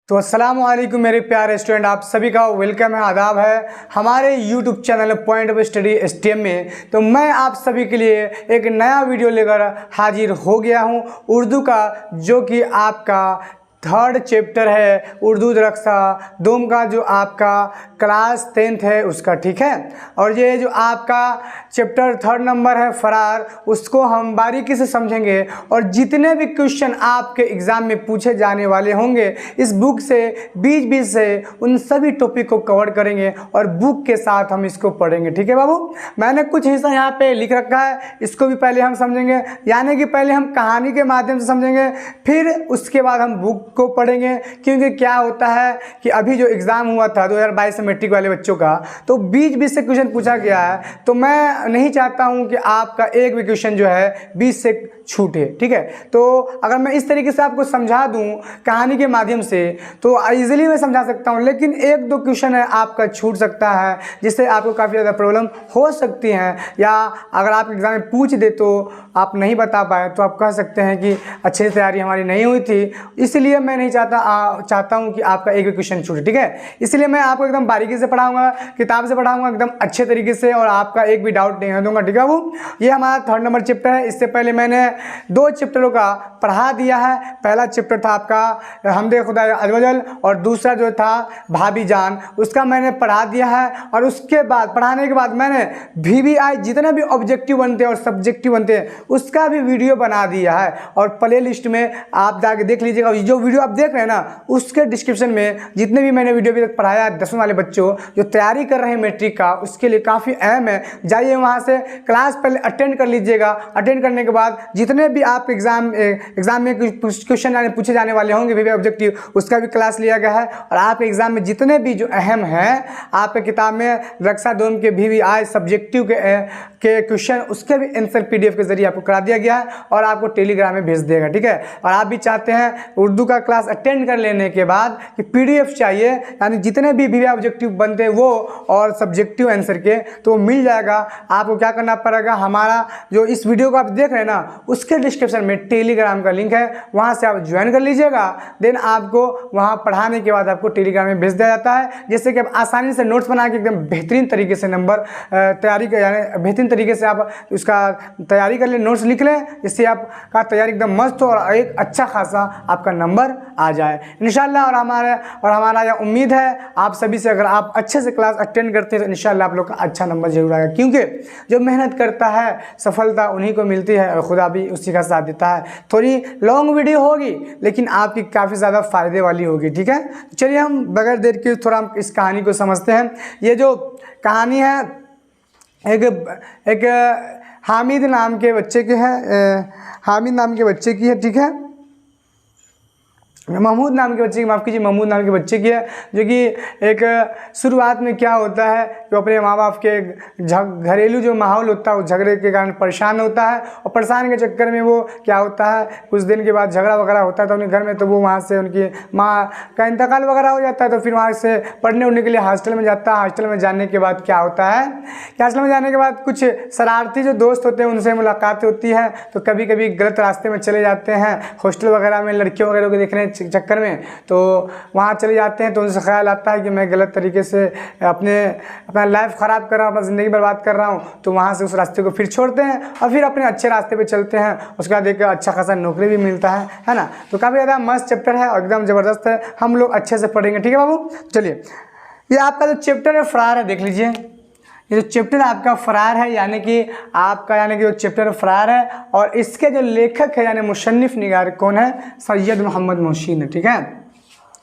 तो अस्सलाम वालेकुम मेरे प्यारे स्टूडेंट, आप सभी का वेलकम है, आदाब है हमारे YouTube channel point of study STM में। तो मैं आप सभी के लिए एक नया वीडियो लेकर हाजिर हो गया हूं उर्दू का, जो कि आपका थर्ड चैप्टर है उर्दू रक्षा दोम का, जो आपका क्लास 10th है उसका, ठीक है। और ये जो आपका चैप्टर थर्ड नंबर है फरार, उसको हम बारीकी से समझेंगे और जितने भी क्वेश्चन आपके एग्ज़ाम में पूछे जाने वाले होंगे इस बुक से बीच से उन सभी टॉपिक को कवर करेंगे और बुक के साथ हम इसको पढ़ेंगे, ठीक है बाबू। मैंने कुछ हिस्सा यहाँ पे लिख रखा है, इसको भी पहले हम समझेंगे, यानी कि पहले हम कहानी के माध्यम से समझेंगे, फिर उसके बाद हम बुक को पढ़ेंगे। क्योंकि क्या होता है कि अभी जो एग्ज़ाम हुआ था 2022 से मैट्रिक वाले बच्चों का, तो बीच से क्वेश्चन पूछा गया है, तो मैं नहीं चाहता हूं कि आपका एक भी क्वेश्चन जो है बीच से छूटे, ठीक है। तो अगर मैं इस तरीके से आपको समझा दूं कहानी के माध्यम से तो इजीली मैं समझा सकता हूं, लेकिन एक दो क्वेश्चन है आपका छूट सकता है, जिससे आपको काफ़ी ज़्यादा प्रॉब्लम हो सकती है, या अगर आप एग्ज़ाम में पूछ दे तो आप नहीं बता पाए तो आप कह सकते हैं कि अच्छे से तैयारी हमारी नहीं हुई थी, इसलिए मैं नहीं चाहता हूं कि आपका एक भी क्वेश्चन छूटे, ठीक है। इसलिए मैं आपको एकदम बारीकी से पढ़ाऊंगा, किताब से पढ़ाऊंगा एकदम अच्छे तरीके से, और आपका एक भी डाउट नहीं होने दूंगा, ठीक है बाबू। ये हमारा थर्ड नंबर चैप्टर है। इससे पहले मैंने दो चैप्टरों का पढ़ा दिया है। पहला चैप्टर था आपका हमदे खुदा अज़्वजल, और दूसरा जो था भाभी जान, उसका मैंने पढ़ा दिया है। और उसके बाद पढ़ाने के बाद मैंने VBI जितने भी ऑब्जेक्टिव बनते हैं और सब्जेक्टिव बनते हैं उसका भी वीडियो बना दिया है, और प्ले लिस्ट में आप जाके देख लीजिएगा। जो वीडियो आप देख रहे हैं ना, उसके डिस्क्रिप्शन में जितने भी मैंने वीडियो अभी तक पढ़ाया है 10वीं वाले बच्चों जो तैयारी कर रहे हैं मैट्रिक का, उसके लिए काफ़ी अहम है। जाइए वहाँ से क्लास पहले अटेंड कर लीजिएगा। अटेंड करने के बाद जितने भी आप एग्ज़ाम में क्वेश्चन पूछे जाने वाले होंगे VBI ऑब्जेक्टिव, उसका भी क्लास लिया गया है। और आपके एग्ज़ाम में जितने भी जो अहम हैं आपके किताब में रक्षा दोम के VBI सब्जेक्टिव के क्वेश्चन, उसके भी आंसर PDF के जरिए आपको करा दिया गया है और आपको टेलीग्राम में भेज देगा, ठीक है। और आप भी चाहते हैं उर्दू का क्लास अटेंड कर लेने के बाद कि PDF चाहिए, यानी जितने भी VBI ऑब्जेक्टिव बनते हैं वो और सब्जेक्टिव आंसर के, तो मिल जाएगा। आपको क्या करना पड़ेगा, हमारा जो इस वीडियो को आप देख रहे हैं ना, उसके डिस्क्रिप्शन में टेलीग्राम का लिंक है, वहाँ से आप ज्वाइन कर लीजिएगा। देन आपको वहाँ पढ़ाने के बाद आपको टेलीग्राम में भेज दिया जाता है, जिससे कि आप आसानी से नोट्स बना के एकदम बेहतरीन तरीके से नंबर तैयारी कर, यानी बेहतरीन तरीके से आप उसका तैयारी कर लें, नोट्स लिख लें, जिससे आपका तैयारी एकदम मस्त हो और एक अच्छा खासा आपका नंबर आ जाए इंशाल्लाह। और हमारा यह उम्मीद है आप सभी से, अगर आप अच्छे से क्लास अटेंड करते हैं तो इंशाल्लाह आप लोग का अच्छा नंबर जरूर आएगा। क्योंकि जो मेहनत करता है सफलता उन्हीं को मिलती है, और खुदा भी उसी का साथ देता है। थोड़ी लॉन्ग वीडियो होगी लेकिन आपकी काफ़ी ज़्यादा फ़ायदे वाली होगी, ठीक है। चलिए हम बगैर देर के थोड़ा हम इस कहानी को समझते हैं। ये जो कहानी है एक हामिद नाम के बच्चे की है, हामिद नाम के बच्चे की है, ठीक है। महमूद नाम के बच्चे की, माफ़ कीजिए, महमूद नाम के बच्चे की है, जो कि एक शुरुआत में क्या होता है कि अपने माँ बाप के घरेलू जो माहौल होता है उस झगड़े के कारण परेशान होता है, और परेशान के चक्कर में वो क्या होता है, कुछ दिन के बाद झगड़ा वगैरह होता है तो उनके घर में, तो वो वहाँ से उनकी माँ का इंतकाल वगैरह हो जाता है, तो फिर वहाँ से पढ़ने उड़ने के लिए हॉस्टल में जाता है। हॉस्टल में जाने के बाद क्या होता है कि हॉस्टल में जाने के बाद कुछ शरारती जो दोस्त होते हैं उनसे मुलाकात होती है, तो कभी कभी गलत रास्ते में चले जाते हैं हॉस्टल वगैरह में लड़कियों वगैरह को देखने चक्कर में, तो वहाँ चले जाते हैं। तो उनसे ख्याल आता है कि मैं गलत तरीके से अपना लाइफ ख़राब कर रहा हूँ, अपना ज़िंदगी बर्बाद कर रहा हूँ, तो वहाँ से उस रास्ते को फिर छोड़ते हैं और फिर अपने अच्छे रास्ते पे चलते हैं। उसके बाद एक अच्छा खासा नौकरी भी मिलता है ना। तो काफ़ी ज़्यादा मस्त चैप्टर है और एकदम ज़बरदस्त है, हम लोग अच्छे से पढ़ेंगे, ठीक है बाबू। चलिए, ये आपका जो चैप्टर है फरार है, देख लीजिए। ये जो चैप्टर आपका फरार है, यानी कि जो चैप्टर फरार है, और इसके जो लेखक है यानी मुसन्निफ निगार कौन है, सैयद मोहम्मद मोहसिन है, ठीक है।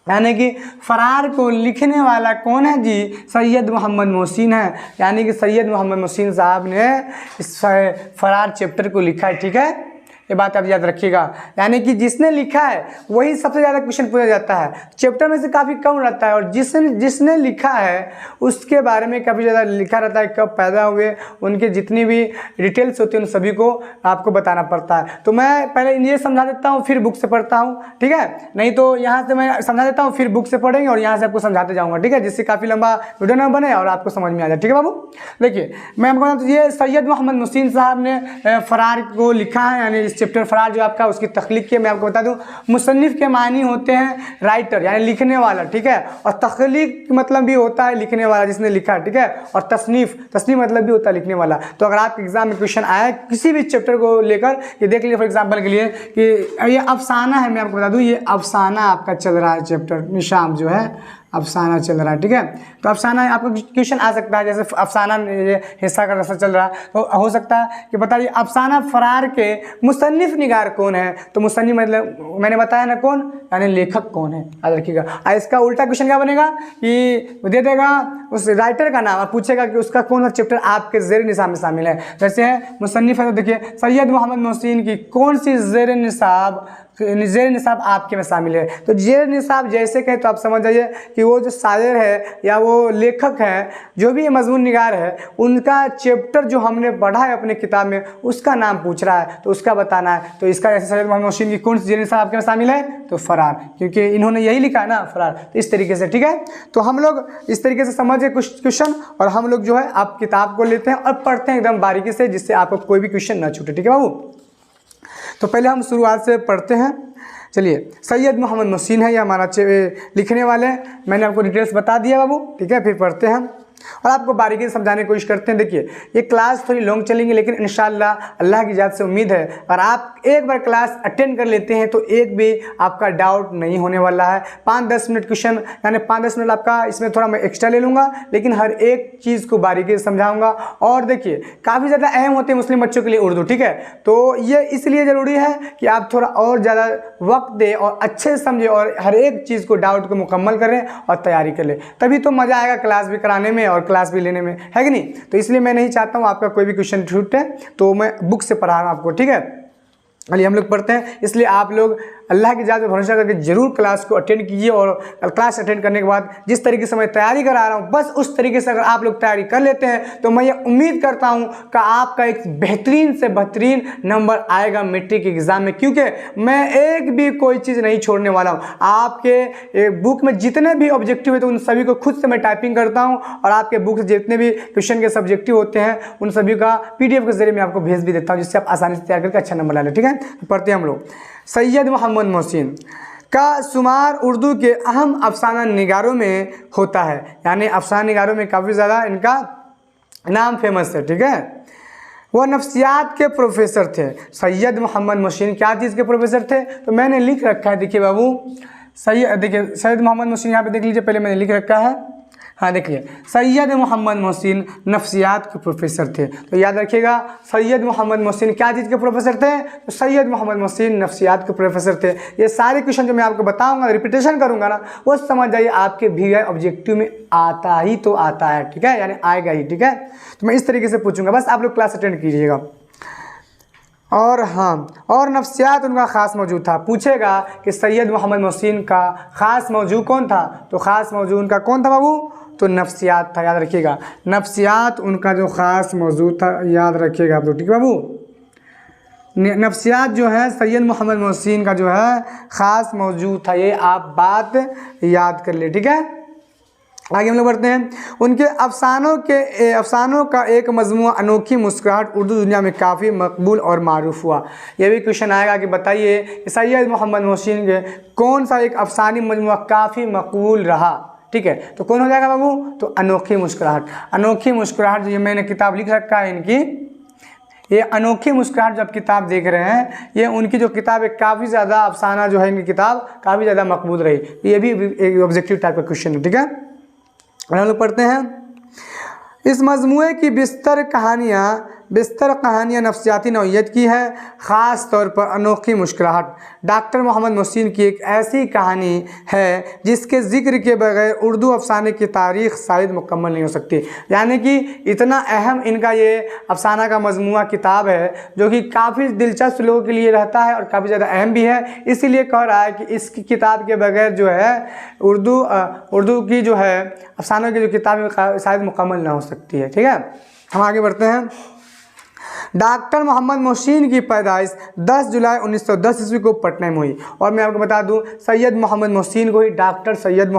यानी कि फरार को लिखने वाला कौन है जी, सैयद मोहम्मद मोहसिन है। यानी कि सैयद मोहम्मद मोहसिन साहब ने इस फरार चैप्टर को लिखा है, ठीक है। ये बात आप याद रखिएगा, यानी कि जिसने लिखा है वही सबसे ज़्यादा क्वेश्चन पूछा जाता है, चैप्टर में से काफ़ी कम रहता है, और जिसने लिखा है उसके बारे में काफ़ी ज़्यादा लिखा रहता है, कब पैदा हुए, उनके जितनी भी डिटेल्स होती हैं उन सभी को आपको बताना पड़ता है। तो मैं पहले ये समझा देता हूँ फिर बुक से पढ़ता हूँ, ठीक है। नहीं तो यहाँ से मैं समझा देता हूँ फिर बुक से पढ़ेंगे और यहाँ से आपको समझाते जाऊँगा, ठीक है, जिससे काफ़ी लंबा वीडियो ना बने और आपको समझ में आ जाए, ठीक है बाबू। देखिए मैं आपको ये सैयद मोहम्मद मोहसिन साहब ने फरार को लिखा है, यानी इस चैप्टर फरार जो आपका उसकी तख्लीक की मैं आपको बता दूं, मुसन्निफ के मानी होते हैं राइटर यानी लिखने वाला, ठीक है, और तख्लीक मतलब भी होता है लिखने वाला जिसने लिखा, ठीक है, और तसनीफ मतलब भी होता है लिखने वाला। तो अगर आपके एग्जाम में क्वेश्चन आया किसी भी चैप्टर को लेकर, ये देख लीजिए फॉर एग्जाम्पल के लिए कि ये अफसाना है, मैं आपको बता दूं ये अफसाना आपका चल रहा है चैप्टर निशाम जो है अफसाना चल रहा है, ठीक है। तो अफसाना आपका क्वेश्चन आ सकता है, जैसे अफसाना हिस्सा का रस्सा चल रहा है तो हो सकता है कि बताइए अफसाना फरार के मुसन्निफ निगार कौन है। तो मुसन्निफ मतलब मैंने बताया ना कौन, यानी लेखक कौन है, याद रखिएगा। इसका उल्टा क्वेश्चन क्या बनेगा कि दे देगा उस राइटर का नाम और पूछेगा कि उसका कौन सा चैप्टर आपके ज़ेर निसाब में शामिल है। जैसे है मुसन्निफ है तो देखिए सैयद मोहम्मद मोहसिन की कौन सी ज़ेर निसाब आपके में शामिल है। तो ज़ेर निसाब जैसे कहे तो आप समझ जाइए कि वो जो शायर है या वो लेखक है जो भी मजमून निगार है उनका चैप्टर जो हमने पढ़ा है अपने किताब में उसका नाम पूछ रहा है तो उसका बताना है। तो इसका जैसे सैयद मोहम्मद मोहसिन की कौन सी ज़ेर निसाब आपके में शामिल है तो फरार, क्योंकि इन्होंने यही लिखा है ना फरार। तो इस तरीके से, ठीक है, तो हम लोग इस तरीके से समझे कुछ क्वेश्चन और हम लोग जो है आप किताब को लेते हैं और पढ़ते हैं एकदम बारीकी से जिससे आपको कोई भी क्वेश्चन ना छूटे, ठीक है बाबू। तो पहले हम शुरुआत से पढ़ते हैं। चलिए सैयद मोहम्मद मोहसिन है ये हमारा लिखने वाले, मैंने आपको डिटेल्स बता दिया बाबू, ठीक है। फिर पढ़ते हैं और आपको बारीकी से समझाने की कोशिश करते हैं। देखिए ये क्लास थोड़ी लॉन्ग चलेंगी लेकिन इंशाल्लाह अल्लाह की जात से उम्मीद है अगर आप एक बार क्लास अटेंड कर लेते हैं तो एक भी आपका डाउट नहीं होने वाला है। 5-10 मिनट क्वेश्चन यानी 5-10 मिनट आपका इसमें थोड़ा मैं एक्स्ट्रा ले लूँगा लेकिन हर एक चीज़ को बारीकी से समझाऊँगा। और देखिए काफ़ी ज़्यादा अहम होते हैं मुस्लिम बच्चों के लिए उर्दू, ठीक है, तो ये इसलिए ज़रूरी है कि आप थोड़ा और ज़्यादा वक्त दें और अच्छे से समझें और हर एक चीज़ को डाउट को मुकम्मल करें और तैयारी कर लें, तभी तो मज़ा आएगा क्लास भी कराने में और क्लास भी लेने में, है कि नहीं। तो इसलिए मैं नहीं चाहता हूँ आपका कोई भी क्वेश्चन छूटे, तो मैं बुक से पढ़ा रहा हूँ आपको, ठीक है। चलिए हम लोग पढ़ते हैं, इसलिए आप लोग अल्लाह की जात पे भरोसा करके जरूर क्लास को अटेंड कीजिए और क्लास अटेंड करने के बाद जिस तरीके से मैं तैयारी करा रहा हूँ बस उस तरीके से अगर आप लोग तैयारी कर लेते हैं तो मैं ये उम्मीद करता हूँ कि आपका एक बेहतरीन से बेहतरीन नंबर आएगा मैट्रिक एग्ज़ाम में, क्योंकि मैं एक भी कोई चीज़ नहीं छोड़ने वाला हूँ। आपके बुक में जितने भी ऑब्जेक्टिव है तो उन सभी को खुद से मैं टाइपिंग करता हूँ और आपके बुक से जितने भी क्वेश्चन के सब्जेक्टिव होते हैं उन सभी का PDF के जरिए मैं आपको भेज भी देता हूँ जिससे आप आसानी से तैयार करके अच्छा नंबर ला लें, ठीक है। पढ़ते हैं हम लोग। सैयद मोहम्मद मोहसिन का शुमार उर्दू के अहम अफसाना निगारों में होता है, यानी अफसाना निगारों में काफ़ी ज़्यादा इनका नाम फेमस है, ठीक है। वह नफ्सियात के प्रोफेसर थे। सैयद मोहम्मद मोहसिन क्या चीज़ के प्रोफेसर थे तो मैंने लिख रखा है, देखिए बाबू देखिए सैयद मोहम्मद मोहसिन यहाँ पे देख लीजिए, पहले मैंने लिख रखा है, हाँ देखिए सैयद मोहम्मद मोहसिन नफ्सियात के प्रोफेसर थे। तो याद रखिएगा सैयद मोहम्मद मोहसिन क्या चीज़ के प्रोफेसर थे तो सैयद मोहम्मद मोहसिन नफ्सियात के प्रोफेसर थे। ये सारे क्वेश्चन जो मैं आपको बताऊंगा रिपीटेशन करूंगा ना वो समझ जाइए आपके VI ऑब्जेक्टिव में आता ही तो आता है, ठीक है, यानी आएगा ही, ठीक है। तो मैं इस तरीके से पूछूंगा, बस आप लोग क्लास अटेंड कीजिएगा। और हाँ, और नफ्सियात उनका ख़ास मौजू था। पूछेगा कि सैयद मोहम्मद मोहसिन का ख़ास मौजू कौन था तो ख़ास मौजू उनका कौन था बाबू तो नफ्सियात था, याद रखिएगा नफ्सियात उनका जो ख़ास मौजू था, याद रखिएगा आप लोग, ठीक है बाबू। नफ्सियात जो है सैयद मोहम्मद मोहसिन का जो है ख़ास मौजू था, ये आप बात याद कर ले, ठीक है। आगे हम लोग बढ़ते हैं। उनके अफसानों का एक मजमूआ अनोखी मुस्कुराहट उर्दू दुनिया में काफ़ी मकबूल और मारूफ हुआ। यह भी क्वेश्चन आएगा कि बताइए कि सैयद मोहम्मद मोहसिन के कौन सा एक अफसानी मजमूआ काफ़ी मकबूल रहा, ठीक है, तो कौन हो जाएगा बाबू तो अनोखी मुस्कुराहट। अनोखी मुस्कुराहट जो मैंने किताब लिख रखा है इनकी, ये अनोखी मुस्कुराहट जो आप किताब देख रहे हैं ये उनकी जो किताब है काफ़ी ज़्यादा अफसाना जो है इनकी किताब काफ़ी ज़्यादा मकबूल रही। ये भी एक ऑब्जेक्टिव टाइप का क्वेश्चन है, ठीक है। और हम लोग पढ़ते हैं। इस मजमूए की बिस्तर कहानियाँ नफ्सियाती नौइयत की है, ख़ास तौर पर अनोखी मुस्कुराहट डॉक्टर मोहम्मद मोहसिन की एक ऐसी कहानी है जिसके ज़िक्र के बगैर उर्दू अफसाने की तारीख़ शायद मुकम्मल नहीं हो सकती। यानी कि इतना अहम इनका ये अफसाना का मजमूआ किताब है जो कि काफ़ी दिलचस्प लोगों के लिए रहता है और काफ़ी ज़्यादा अहम भी है। इसीलिए कह रहा है कि इस किताब के बगैर जो है उर्दू की जो है अफसानों की जो किताब है शायद मुकम्मल ना हो सकती है, ठीक है। हम आगे बढ़ते हैं। डॉक्टर मोहम्मद मोहसिन की पैदाइश 10 जुलाई 1910 ईस्वी को पटना में हुई। और मैं आपको बता दूं सैयद मोहम्मद मोहसिन को ही डॉक्टर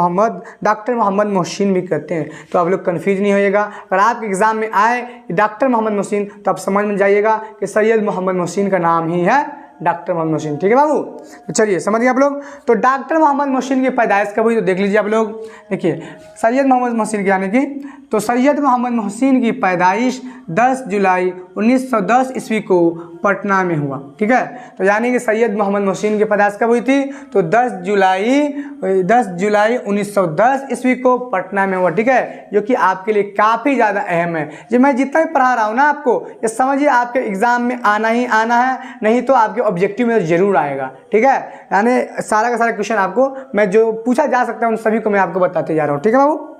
मोहम्मद मोहसिन भी कहते हैं, तो आप लोग कन्फ्यूज नहीं होइएगा। अगर आपके एग्ज़ाम में आए डॉक्टर मोहम्मद मोहसिन तो आप समझ में जाइएगा कि सैयद मोहम्मद मोहसिन का नाम ही है डॉक्टर मोहम्मद मोहसिन। ठीक है बाबू, तो चलिए समझ गए आप लोग। तो डॉक्टर मोहम्मद मोहसिन की पैदाइश कब हुई तो देख लीजिए आप लोग। देखिए सैयद मोहम्मद मोहसिन की यानी कि तो सैयद मोहम्मद मोहसिन की पैदाइश 10 जुलाई 1910 ईस्वी को पटना में हुआ। ठीक है, तो यानी कि सैयद मोहम्मद मोहसिन की पैदाइश कब हुई थी तो 10 जुलाई 1910 ईस्वी को पटना में हुआ। ठीक है, जो कि आपके लिए काफ़ी ज़्यादा अहम है। जो मैं जितना भी पढ़ा रहा हूँ ना आपको, ये समझिए आपके एग्जाम में आना ही आना है, नहीं तो आपके ऑब्जेक्टिव में ज़रूर आएगा। ठीक है, यानी सारा का सारा क्वेश्चन आपको मैं जो पूछा जा सकता है उन सभी को मैं आपको बताते जा रहा हूँ। ठीक है बाबू,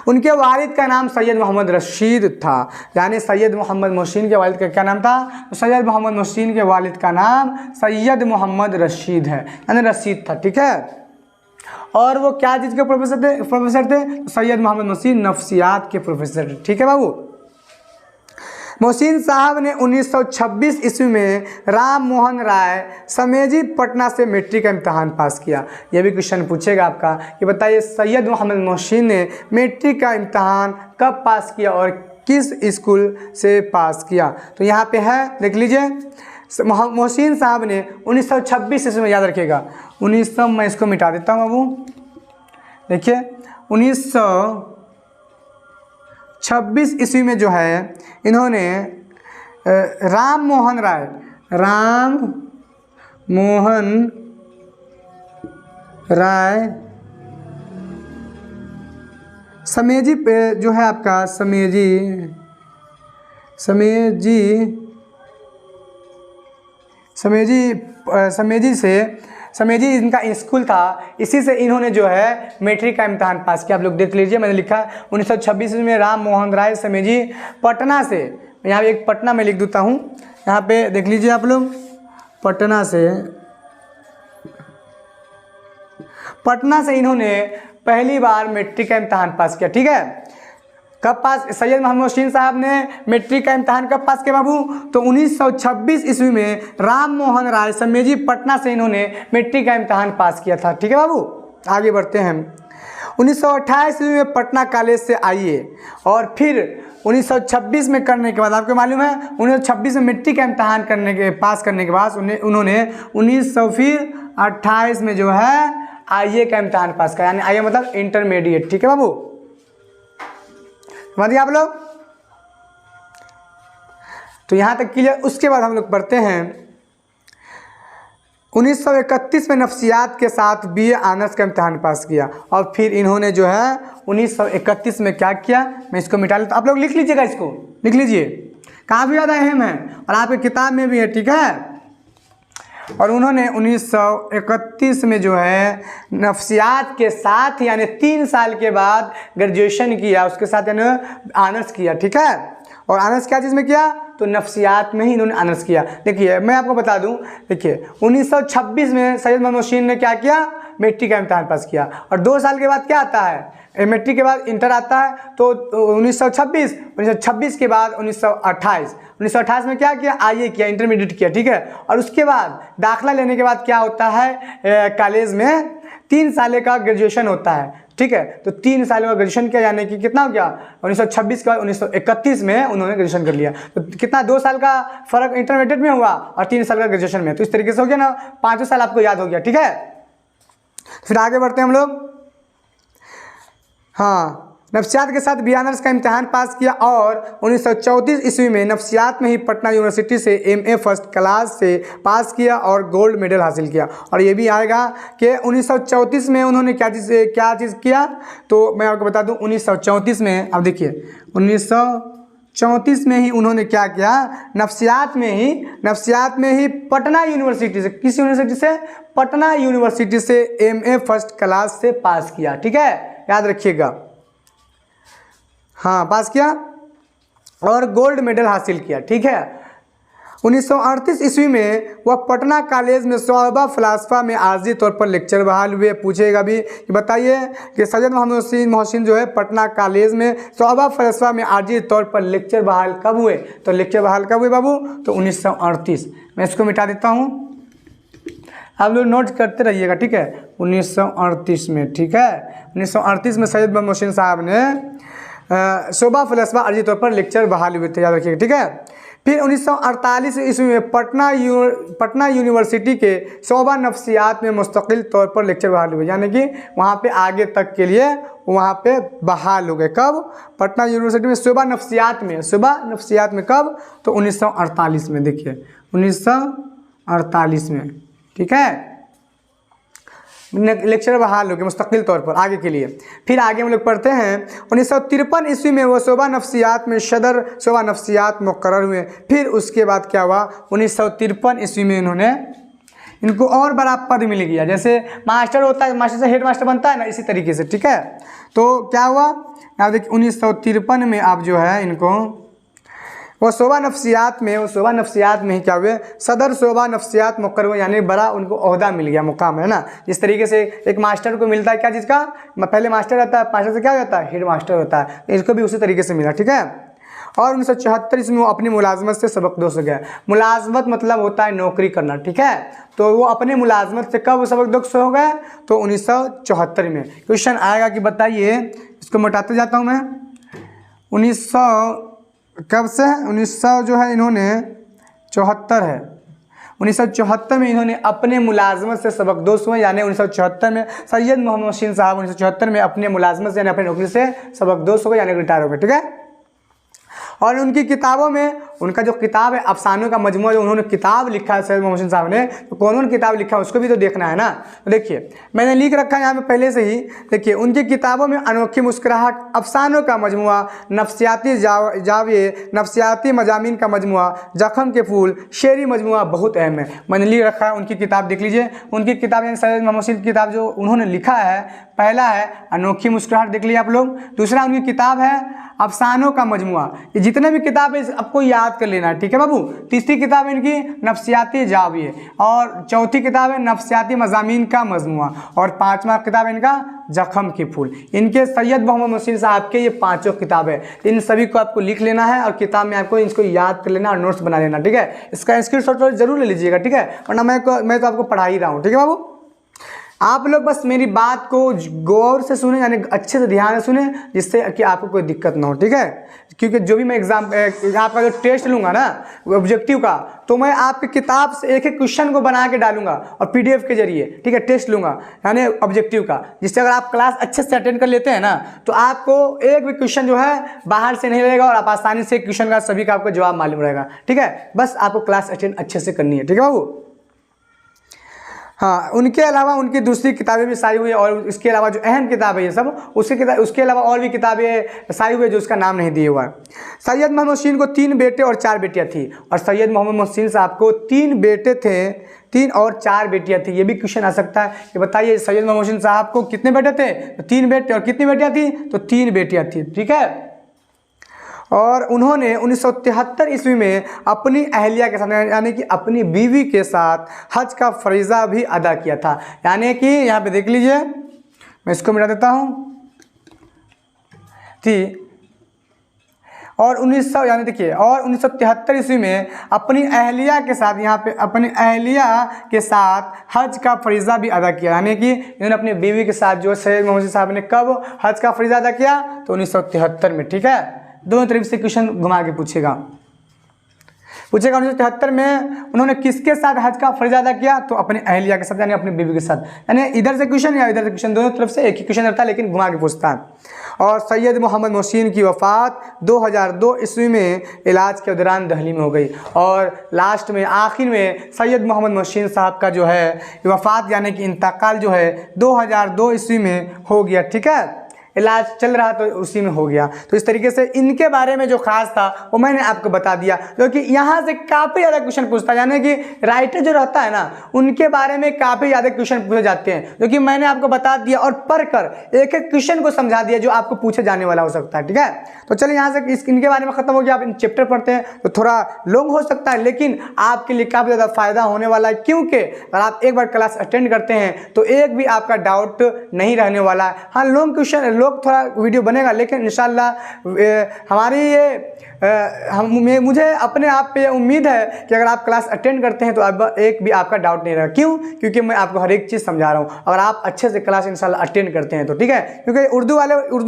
उनके वालिद का नाम सैयद मोहम्मद रशीद था। यानी सैयद मोहम्मद मोहसिन के वालिद का क्या नाम था तो सैयद मोहम्मद मोहसिन के वालिद का नाम सैयद मोहम्मद रशीद है, यानी रशीद था। ठीक है, और वो क्या चीज़ के प्रोफेसर थे तो सैयद मोहम्मद मोहसिन नफ्सियात के प्रोफेसर थे। ठीक है बाबू, मोहसिन साहब ने 1926 ईस्वी में राम मोहन राय समेजी पटना से मैट्रिक का इम्तहान पास किया। यह भी क्वेश्चन पूछेगा आपका कि बताइए सैयद मोहम्मद मोहसिन ने मैट्रिक का इम्तहान कब पास किया और किस स्कूल से पास किया। तो यहाँ पे है देख लीजिए, मोहसिन साहब ने 1926 ईस्वी में, याद रखिएगा 1900, मैं इसको मिटा देता हूँ बाबू। देखिए 1926 ईस्वी में जो है इन्होंने राम मोहन राय समेजी पे जो है आपका समेजी इनका स्कूल था, इसी से इन्होंने जो है मैट्रिक का इम्तहान पास किया। आप लोग देख लीजिए, मैंने लिखा 1926 में राम मोहन राय समेजी पटना से, यहाँ पे एक पटना में लिख देता हूँ, यहाँ पे देख लीजिए आप लोग, पटना से इन्होंने पहली बार मैट्रिक का इम्तहान पास किया। ठीक है, कब पास सैयद मोहम्मद मोहसिन साहब ने मैट्रिक का इम्तहान कब पास किया बाबू तो 1926 ईस्वी में राम मोहन राय समेजी पटना से इन्होंने मैट्रिक का इम्तहान पास किया था। ठीक है बाबू, आगे बढ़ते हैं। 1928 ईस्वी में पटना कॉलेज से आईए और फिर 1926 में करने के बाद आपको मालूम है 1926 में मैट्रिक का इम्तहान पास करने के बाद उन्होंने 1928 में जो है आईए का इम्तहान पास किया, यानी आईए मतलब इंटरमीडिएट। ठीक है बाबू, समझिए आप लोग। तो यहाँ तक क्लियर। उसके बाद हम लोग पढ़ते हैं 1931 में नफ्सियात के साथ बीए ऑनर्स का इम्तहान पास किया और फिर इन्होंने जो है 1931 में क्या किया, मैं इसको मिटा लेता, आप लोग लिख लीजिएगा, इसको लिख लीजिए, काफ़ी ज़्यादा अहम है और आपके किताब में भी है। ठीक है, और उन्होंने 1931 में जो है नफ्सियात के साथ यानी 3 साल के बाद ग्रेजुएशन किया, उसके साथ यानी ऑनर्स किया। ठीक है, और ऑनर्स क्या चीज़ में किया तो नफ्सियात में ही इन्होंने ऑनर्स किया। देखिए मैं आपको बता दूं, देखिए 1926 में सैयद मोहम्मद मोहसिन ने क्या किया, मैट्रिक का इम्तहान पास किया, और 2 साल के बाद क्या आता है, मैट्रिक के बाद इंटर आता है। तो 1926 के बाद 1928 में क्या किया, आईए किया, इंटरमीडिएट किया। ठीक है, और उसके बाद दाखिला लेने के बाद क्या होता है, कॉलेज में 3 साल का ग्रेजुएशन होता है। ठीक है, तो 3 साल का ग्रेजुएशन किया, यानी कि कितना हो गया 1926 के बाद 1931 में उन्होंने ग्रेजुएशन कर लिया। तो कितना 2 साल का फर्क इंटरमीडिएट में हुआ और 3 साल का ग्रेजुएशन में, तो इस तरीके से हो गया ना, 5 साल आपको याद हो गया। ठीक है, फिर आगे बढ़ते हैं हम लोग। हाँ, नफ्सियात के साथ बी ऑनर्स का इम्तहान पास किया और 1934 ईस्वी में नफ्सियात में ही पटना यूनिवर्सिटी से एमए फर्स्ट क्लास से पास किया और गोल्ड मेडल हासिल किया। और ये भी आएगा कि 1934 में उन्होंने क्या चीज़ किया, तो मैं आपको बता दूं 1934 में, अब देखिए 1934 में ही उन्होंने क्या किया, नफ्सियात में ही पटना यूनिवर्सिटी से, किस यूनिवर्सिटी से, पटना यूनिवर्सिटी से एमए फर्स्ट क्लास से पास किया। ठीक है, याद रखिएगा, हाँ पास किया और गोल्ड मेडल हासिल किया। ठीक है, 1938 ईस्वी में वह पटना कॉलेज में शोभा फलसफा में आर्जी तौर पर लेक्चर बहाल हुए। पूछेगा भी कि बताइए कि सैयद मोहम्मद मोहसिन जो है पटना कॉलेज में शोभा फलसफा में आर्जी तौर पर लेक्चर बहाल कब हुए, तो लेक्चर बहाल कब हुए बाबू, तो 1938। मैं इसको मिटा देता हूँ, आप लोग नोट करते रहिएगा। ठीक है, 1938 में। ठीक है, 1938 में सैयद मोहम्मद मोहसिन साहब ने शोभा फलसफा अर्जी तौर पर लेक्चर बहाल हुए थे, याद रखिएगा। ठीक है, फिर 1948 ईस्वी में पटना यूनिवर्सिटी के शोभा नफ्सियात में मुस्तकिल तौर पर लेक्चर बहाल हुए, यानी कि वहाँ पे आगे तक के लिए वहाँ पे बहाल हो गए। कब? पटना यूनिवर्सिटी में शोभा नफ्सियात में कब? तो 1948 में। देखिए 1948 में, ठीक है, लेक्चर बहाल हो गए मुस्तकिल तौर पर आगे के लिए। फिर आगे हम लोग पढ़ते हैं 1953 ईस्वी में वो शोभा नफ्सियात में सदर शोभा नफ्सियात मुकर्रर हुए। फिर उसके बाद क्या हुआ? 1953 ईस्वी में इनको और बड़ा पद मिल गया। जैसे मास्टर होता है, मास्टर से हेड मास्टर बनता है ना, इसी तरीके से, ठीक है। तो क्या हुआ? आप देखिए 1953 में आप जो है इनको वो शोभा नफ्सियात में ही क्या हुए? सदर शोभा नफ्सियात मुकर्रर हुए, यानी बड़ा उनको ओहदा मिल गया, मुकाम, है ना। जिस तरीके से एक मास्टर को मिलता है क्या चीज़ का? पहले मास्टर रहता है, मास्टर से क्या हो जाता है? हेड मास्टर होता है। इसको भी उसी तरीके से मिला, ठीक है। और 1974 ईस्वी में वो अपनी मुलाजमत से सबकदोश हो गया। मुलाजमत मतलब होता है नौकरी करना, ठीक है। तो वो अपने मुलाजमत से कब सबकदोश हो गए? तो 1974 में। क्वेश्चन आएगा कि बताइए, इसको मिटाते जाता हूँ मैं। 1900 कब से है? 1900 जो है इन्होंने 74 है। 1974 में इन्होंने अपने मुलाजमत से सबकदोश हुए, यानी 1974 में सैयद मोहम्मद मोहसिन साहब 1974 में अपने मुलाजमत से यानी अपनी नौकरी से सबकदोश हो गए, यानी रिटायर हो गए, ठीक है। और उनकी किताबों में उनका जो किताब है अफसानों का मजमूआ, जो उन्होंने किताब लिखा है सैयद मोहम्मद मोहसिन साहब ने, तो कौन किताब लिखा है उसको भी तो देखना है ना। तो देखिए मैंने लिख रखा है यहाँ पे पहले से ही। देखिए उनकी किताबों में अनोखी मुस्कुराहट, अफसानों का मजमूआ, नफ्सियाती जाविये, नफ्सियाती मजामीन का मजमूआ, जख्म के फूल, शेरी मजमूआ बहुत अहम है। मैंने लिख रखा है, उनकी किताब देख लीजिए। उनकी किताब यानी सैयद मोहम्मद मोहसिन की किताब जो उन्होंने लिखा है, पहला है अनोखी मुस्कुराहट, देख लीजिए आप लोग। दूसरा उनकी किताब है अफसानों का मजमूआ। ये जितने भी किताब है आपको याद कर लेना है, ठीक है बाबू। तीसरी किताब है इनकी नफ्सियाती जाविये, और चौथी किताब है नफ्सियाती मजामीन का मजमूआ, और पांचवा किताब है इनका जख्म के फूल। इनके सैयद मोहम्मद मोहसिन साहब के ये पांचों किताब है। इन सभी को आपको लिख लेना है और किताब में आपको इसको याद कर लेना और नोट्स बना लेना, ठीक है। इसका स्क्रीनशॉट जरूर ले लीजिएगा, ठीक है, वरना मैं तो आपको पढ़ा ही रहा हूँ, ठीक है बाबू। आप लोग बस मेरी बात को गौर से सुने, यानी अच्छे से ध्यान से सुने, जिससे कि आपको कोई दिक्कत ना हो, ठीक है। क्योंकि जो भी मैं आपका जो टेस्ट लूँगा ना ऑब्जेक्टिव का, तो मैं आपकी किताब से एक एक क्वेश्चन को बना के डालूंगा और पीडीएफ के जरिए, ठीक है, टेस्ट लूँगा यानी ऑब्जेक्टिव का। जिससे अगर आप क्लास अच्छे से अटेंड कर लेते हैं ना, तो आपको एक भी क्वेश्चन जो है बाहर से नहीं रहेगा और आप आसानी से क्वेश्चन का सभी का आपको जवाब मालूम रहेगा, ठीक है। बस आपको क्लास अटेंड अच्छे से करनी है, ठीक है बाबू। हाँ, उनके अलावा उनकी दूसरी किताबें भी सारी हुई है, और इसके अलावा जो अहम किताब है ये सब, उसके अलावा और भी किताबें सारी हुई है जो उसका नाम नहीं दिए हुआ है। सैयद मोहम्मद मोहसिन को 3 बेटे और 4 बेटियां थी, और सैयद मोहम्मद मोहसिन साहब को 3 बेटे थे, 3 और 4 बेटियां थी। ये भी क्वेश्चन आ सकता है कि बताइए सैयद मोहम्मद मोहसिन साहब को कितने बेटे थे? तो 3 बेटे, और कितनी बेटियां थी? तो 3 बेटियां थी, ठीक है। और उन्होंने 1973 ईस्वी में अपनी अहलिया के साथ, यानी कि अपनी बीवी के साथ हज का फरीज़ा भी अदा किया था। यानी कि यहाँ पे देख लीजिए, मैं इसको मिटा देता हूँ थी। और 1973 ईस्वी में अपनी अहलिया के साथ, यहाँ पे अपनी अहलिया के साथ हज का फरीज़ा भी अदा किया। यानी कि इन्होंने अपनी बीवी के साथ जो सैयद मोहम्मद साहब ने कब हज का फरीज़ा अदा किया? तो 1973 में, ठीक है। दोनों तरफ से क्वेश्चन घुमा के पूछेगा 1973 में उन्होंने किसके साथ हज का फरीज़ा अदा किया? तो अपने अहलिया के साथ, यानी अपनी बीवी के साथ। यानी इधर से क्वेश्चन या इधर से क्वेश्चन, दोनों तरफ से एक ही क्वेश्चन रहता है, लेकिन घुमा के पूछता है। और सैयद मोहम्मद मोहसिन की वफ़ात 2002 ईस्वी में इलाज के दौरान दिल्ली में हो गई। और लास्ट में आखिर में सैयद मोहम्मद मोहसिन साहब का जो है वफ़ात यानी कि इंतकाल जो है 2002 ईस्वी में हो गया, ठीक है। इलाज चल रहा तो उसी में हो गया। तो इस तरीके से इनके बारे में जो खास था वो मैंने आपको बता दिया, क्योंकि यहाँ से काफ़ी ज़्यादा क्वेश्चन पूछता है, यानी कि राइटर जो रहता है ना उनके बारे में काफ़ी ज़्यादा क्वेश्चन पूछे जाते हैं, क्योंकि मैंने आपको बता दिया और पढ़कर एक एक क्वेश्चन को समझा दिया जो आपको पूछे जाने वाला हो सकता है, ठीक है। तो चलिए यहाँ से इनके बारे में ख़त्म हो गया। आप इन चैप्टर पढ़ते हैं तो थोड़ा लॉन्ग हो सकता है, लेकिन आपके लिए काफ़ी ज़्यादा फ़ायदा होने वाला है, क्योंकि अगर आप एक बार क्लास अटेंड करते हैं तो एक भी आपका डाउट नहीं रहने वाला है। हाँ, लॉन्ग लोग थोड़ा वीडियो बनेगा, लेकिन इंशाल्लाह हमारी ये मुझे अपने आप पे उम्मीद है कि अगर आप क्लास अटेंड करते हैं तो अब एक भी आपका डाउट नहीं रहेगा। क्यों? क्योंकि मैं आपको हर एक चीज़ समझा रहा हूँ। अगर आप अच्छे से क्लास इंशाल्लाह अटेंड करते हैं तो ठीक है, क्योंकि उर्दू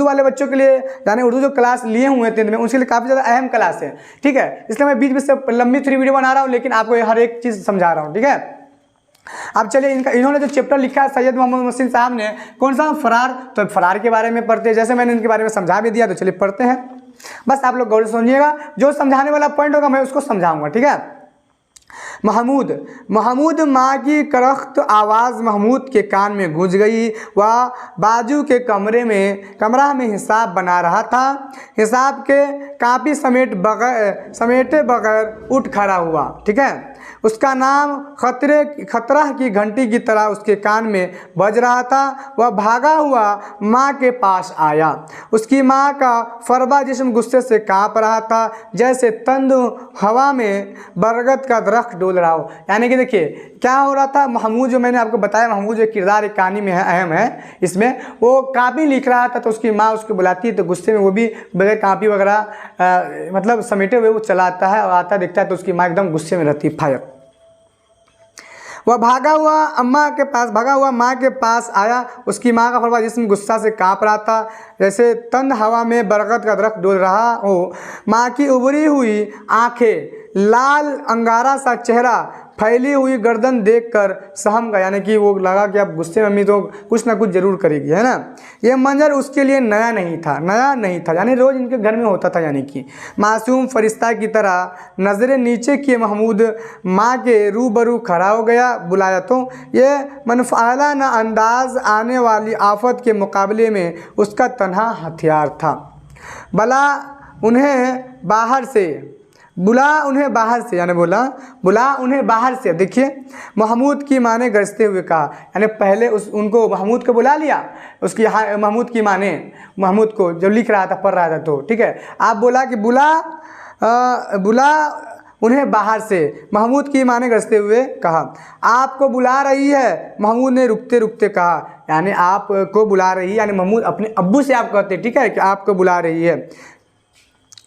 वाले बच्चों के लिए, यानी उर्दू जो क्लास लिए हुए हैं 10th में, उसके लिए काफ़ी ज़्यादा अहम क्लास है, ठीक है। इसलिए मैं बीच में से लंबी 3 वीडियो बना रहा हूँ, लेकिन आपको हर एक चीज़ समझा रहा हूँ, ठीक है। अब चलिए इन्होंने जो चैप्टर लिखा है सैयद मोहम्मद मोहसिन साहब ने, कौन सा? फरार। तो फरार के बारे में पढ़ते हैं, जैसे मैंने इनके बारे में समझा भी दिया, तो चलिए पढ़ते हैं। बस आप लोग गौर से सुनिएगा, जो समझाने वाला पॉइंट होगा मैं उसको समझाऊंगा, ठीक है। महमूद माँ की करख्त आवाज़ महमूद के कान में गूंज गई। वह बाजू के कमरा में हिसाब बना रहा था। हिसाब के कापी समेटे बगैर उठ खड़ा हुआ, ठीक है। उसका नाम खतरा की घंटी की तरह उसके कान में बज रहा था। वह भागा हुआ माँ के पास आया। उसकी माँ का फरबा जिस्म गुस्से से काँप रहा था, जैसे तंद हवा में बरगद का दरख्त डोल रहा हो। यानी कि देखिए क्या हो रहा था। महमूद, जो मैंने आपको बताया, महमूद जो किरदार एक कहानी में है, अहम है इसमें, वो कापी लिख रहा था, तो उसकी माँ उसको बुलाती है, तो गुस्से में वो भी बगैर कापी वगैरह मतलब समेटे हुए वो चलाता है और आता दिखता है, तो उसकी माँ एकदम गुस्से में रहती है, फायर। वह भागा हुआ माँ के पास आया। उसकी माँ का फरबा जिस्म गुस्सा से काँप रहा था, जैसे तंद हवा में बरगद का दरख्त डोल रहा हो। माँ की उभरी हुई आंखें, लाल अंगारा सा चेहरा, फैली हुई गर्दन देखकर सहम गया। यानी कि वो लगा कि अब गुस्से में मम्मी तो कुछ ना कुछ ज़रूर करेगी, है ना। ये मंजर उसके लिए नया नहीं था, यानी रोज़ इनके घर में होता था। यानी कि मासूम फरिश्ता की तरह नज़रें नीचे किए महमूद माँ के रूबरू खड़ा हो गया। बुलाया तो ये मनफाला ना अंदाज आने वाली आफत के मुकाबले में उसका तन्हा हथियार था। बुला उन्हें बाहर से। देखिए महमूद की माँ ने गरजते हुए कहा, यानी पहले उनको महमूद को बुला लिया। उसकी महमूद की माँ ने महमूद को जब लिख रहा था, पढ़ रहा था, तो ठीक है, आप बोला कि बुला उन्हें बाहर से। महमूद की माँ ने गरजते हुए कहा, आपको बुला रही है। महमूद ने रुकते रुकते कहा, यानी आपको बुला रही है, यानी महमूद अपने अब्बू से आप कहते, ठीक है, कि आपको बुला रही है।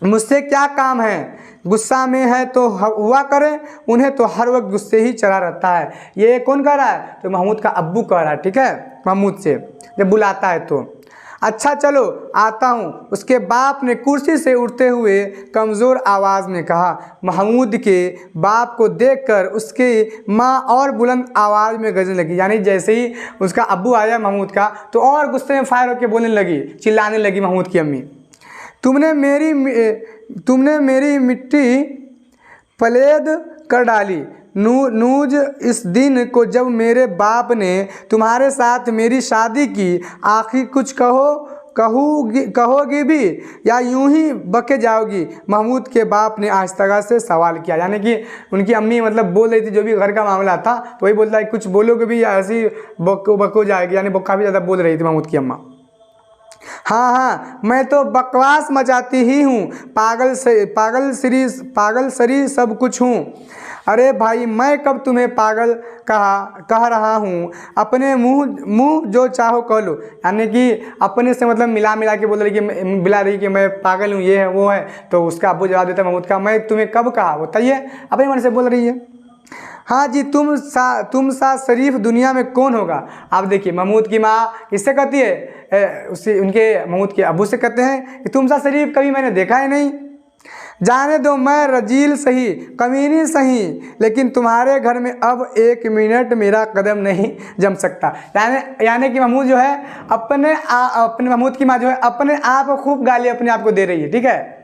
मुझसे क्या काम है? गुस्सा में है तो हुआ करे, उन्हें तो हर वक्त गुस्से ही चढ़ा रहता है। ये कौन कह रहा है? तो महमूद का अब्बू कह रहा है, ठीक है, महमूद से जब बुलाता है तो। अच्छा चलो आता हूँ, उसके बाप ने कुर्सी से उठते हुए कमज़ोर आवाज़ में कहा। महमूद के बाप को देखकर उसकी माँ और बुलंद आवाज़ में गरजने लगी। यानी जैसे ही उसका अब्बू आया महमूद का, तो और गुस्से में फायर होकर बोलने लगी, चिल्लाने लगी महमूद की अम्मी, तुमने मेरी मिट्टी पलेद कर डाली। नूज इस दिन को जब मेरे बाप ने तुम्हारे साथ मेरी शादी की, आखिर कुछ कहोगी भी या यूं ही बके जाओगी? महमूद के बाप ने आहिस्ता से सवाल किया। यानी कि उनकी अम्मी मतलब बोल रही थी जो भी घर का मामला था, तो वही बोलता है कुछ बोलोगे भी या ऐसी बको जाएगी। यानी वो काफ़ी ज़्यादा बोल रही थी महमूद की अम्मा। हाँ, मैं तो बकवास मचाती ही हूँ, पागल सरी सब कुछ हूँ। अरे भाई, मैं कब तुम्हें पागल कह रहा हूँ? अपने मुँह जो चाहो कह लो। यानी कि अपने से मतलब मिला के बोल रही कि मैं पागल हूँ, ये है वो है। तो उसका अब्बू जवाब देता महमूद का, मैं तुम्हें कब कहा? बताइए, अपने मन से बोल रही है। हाँ जी, तुम सा शरीफ दुनिया में कौन होगा? आप देखिए महमूद की माँ किससे कहती है? उनके महमूद के अब्बू से कहते हैं कि तुम सा शरीफ कभी मैंने देखा ही नहीं। जाने दो, मैं रजील सही, कमीनी सही, लेकिन तुम्हारे घर में अब 1 मिनट मेरा कदम नहीं जम सकता। यानी कि महमूद जो है अपने महमूद की माँ जो है अपने आप को खूब गाली अपने आप को दे रही है, ठीक है।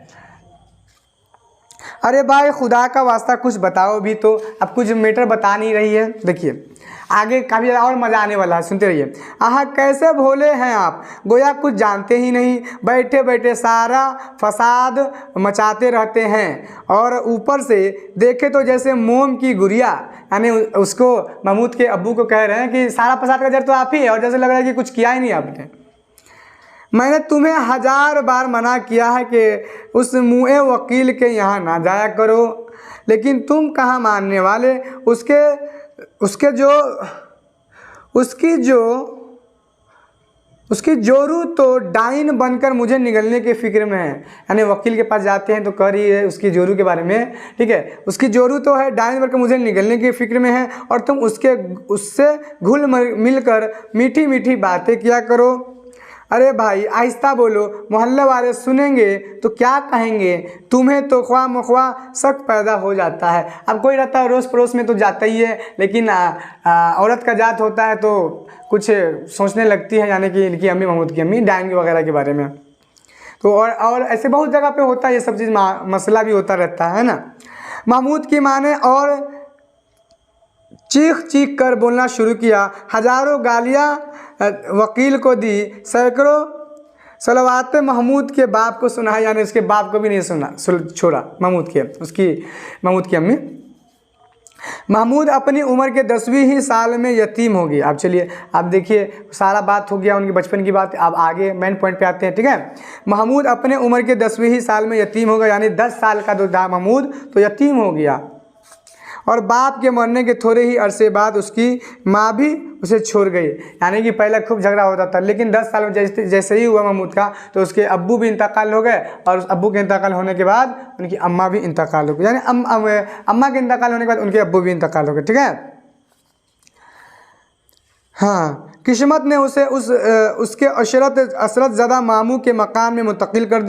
अरे भाई खुदा का वास्ता कुछ बताओ भी तो, अब कुछ मैटर बता नहीं रही है। देखिए आगे काफ़ी ज़्यादा और मज़ा आने वाला है, सुनते रहिए। आहा, कैसे भोले हैं आप, गोया कुछ जानते ही नहीं, बैठे बैठे सारा फसाद मचाते रहते हैं, और ऊपर से देखे तो जैसे मोम की गुड़िया। यानी उसको महमूद के अब्बू को कह रहे हैं कि सारा फसाद का जड़ तो आप ही है, और जैसे लग रहा है कि कुछ किया ही नहीं आपने। मैंने तुम्हें 1000 बार मना किया है कि उस मुँह वकील के यहाँ ना जाया करो, लेकिन तुम कहाँ मानने वाले। उसकी जोरू तो डाइन बनकर मुझे निगलने के फिक्र में है। यानी वकील के पास जाते हैं तो कह रही है उसकी जोरू के बारे में, ठीक है, उसकी जोरू तो है डाइन बनकर मुझे निगलने के फिक्र में है और तुम उससे घुल मिलकर मीठी मीठी बातें किया करो। अरे भाई आहिस्ता बोलो, मोहल्ले वाले सुनेंगे तो क्या कहेंगे, तुम्हें तो ख्वाह मख्वाह शक पैदा हो जाता है। अब कोई रहता है अड़ोस पड़ोस में तो जाता ही है, लेकिन औरत का जात होता है तो कुछ सोचने लगती है, यानी कि इनकी अम्मी महमूद की अम्मी डायन वगैरह के बारे में। तो और ऐसे बहुत जगह पे होता है ये सब चीज़, मसला भी होता रहता है ना। महमूद की माँ ने और चीख चीख कर बोलना शुरू किया, हजारों गालियाँ वकील को दी, सैकड़ों सलवातें महमूद के बाप को सुनाई, यानी उसके बाप को भी नहीं छोड़ा महमूद की अम्मी। महमूद अपनी उम्र के 10वीं ही साल में यतीम हो गई। अब चलिए आप देखिए, सारा बात हो गया उनके बचपन की बात, अब आगे मेन पॉइंट पे आते हैं, ठीक है। महमूद अपने उम्र के 10वीं ही साल में यतीम हो गया, यानी 10 साल का जो था महमूद तो यतीम हो गया और बाप के मरने के थोड़े ही अरसे बाद उसकी माँ भी उसे छोड़ गई। यानी कि पहले खूब झगड़ा होता था, लेकिन 10 साल में जैसे ही हुआ महमूद का तो उसके अब्बू भी इंतकाल हो गए और उस अब्बू के इंतकाल होने के बाद उनकी अम्मा भी इंतकाल हो गई, यानी अम्मा के इंतकाल होने के बाद उनके अब्बू भी इंतकाल हो गए, ठीक है। हाँ, किस्मत ने उसे उसके असरत ज़्यादा मामू के मकान में मुंतकिल कर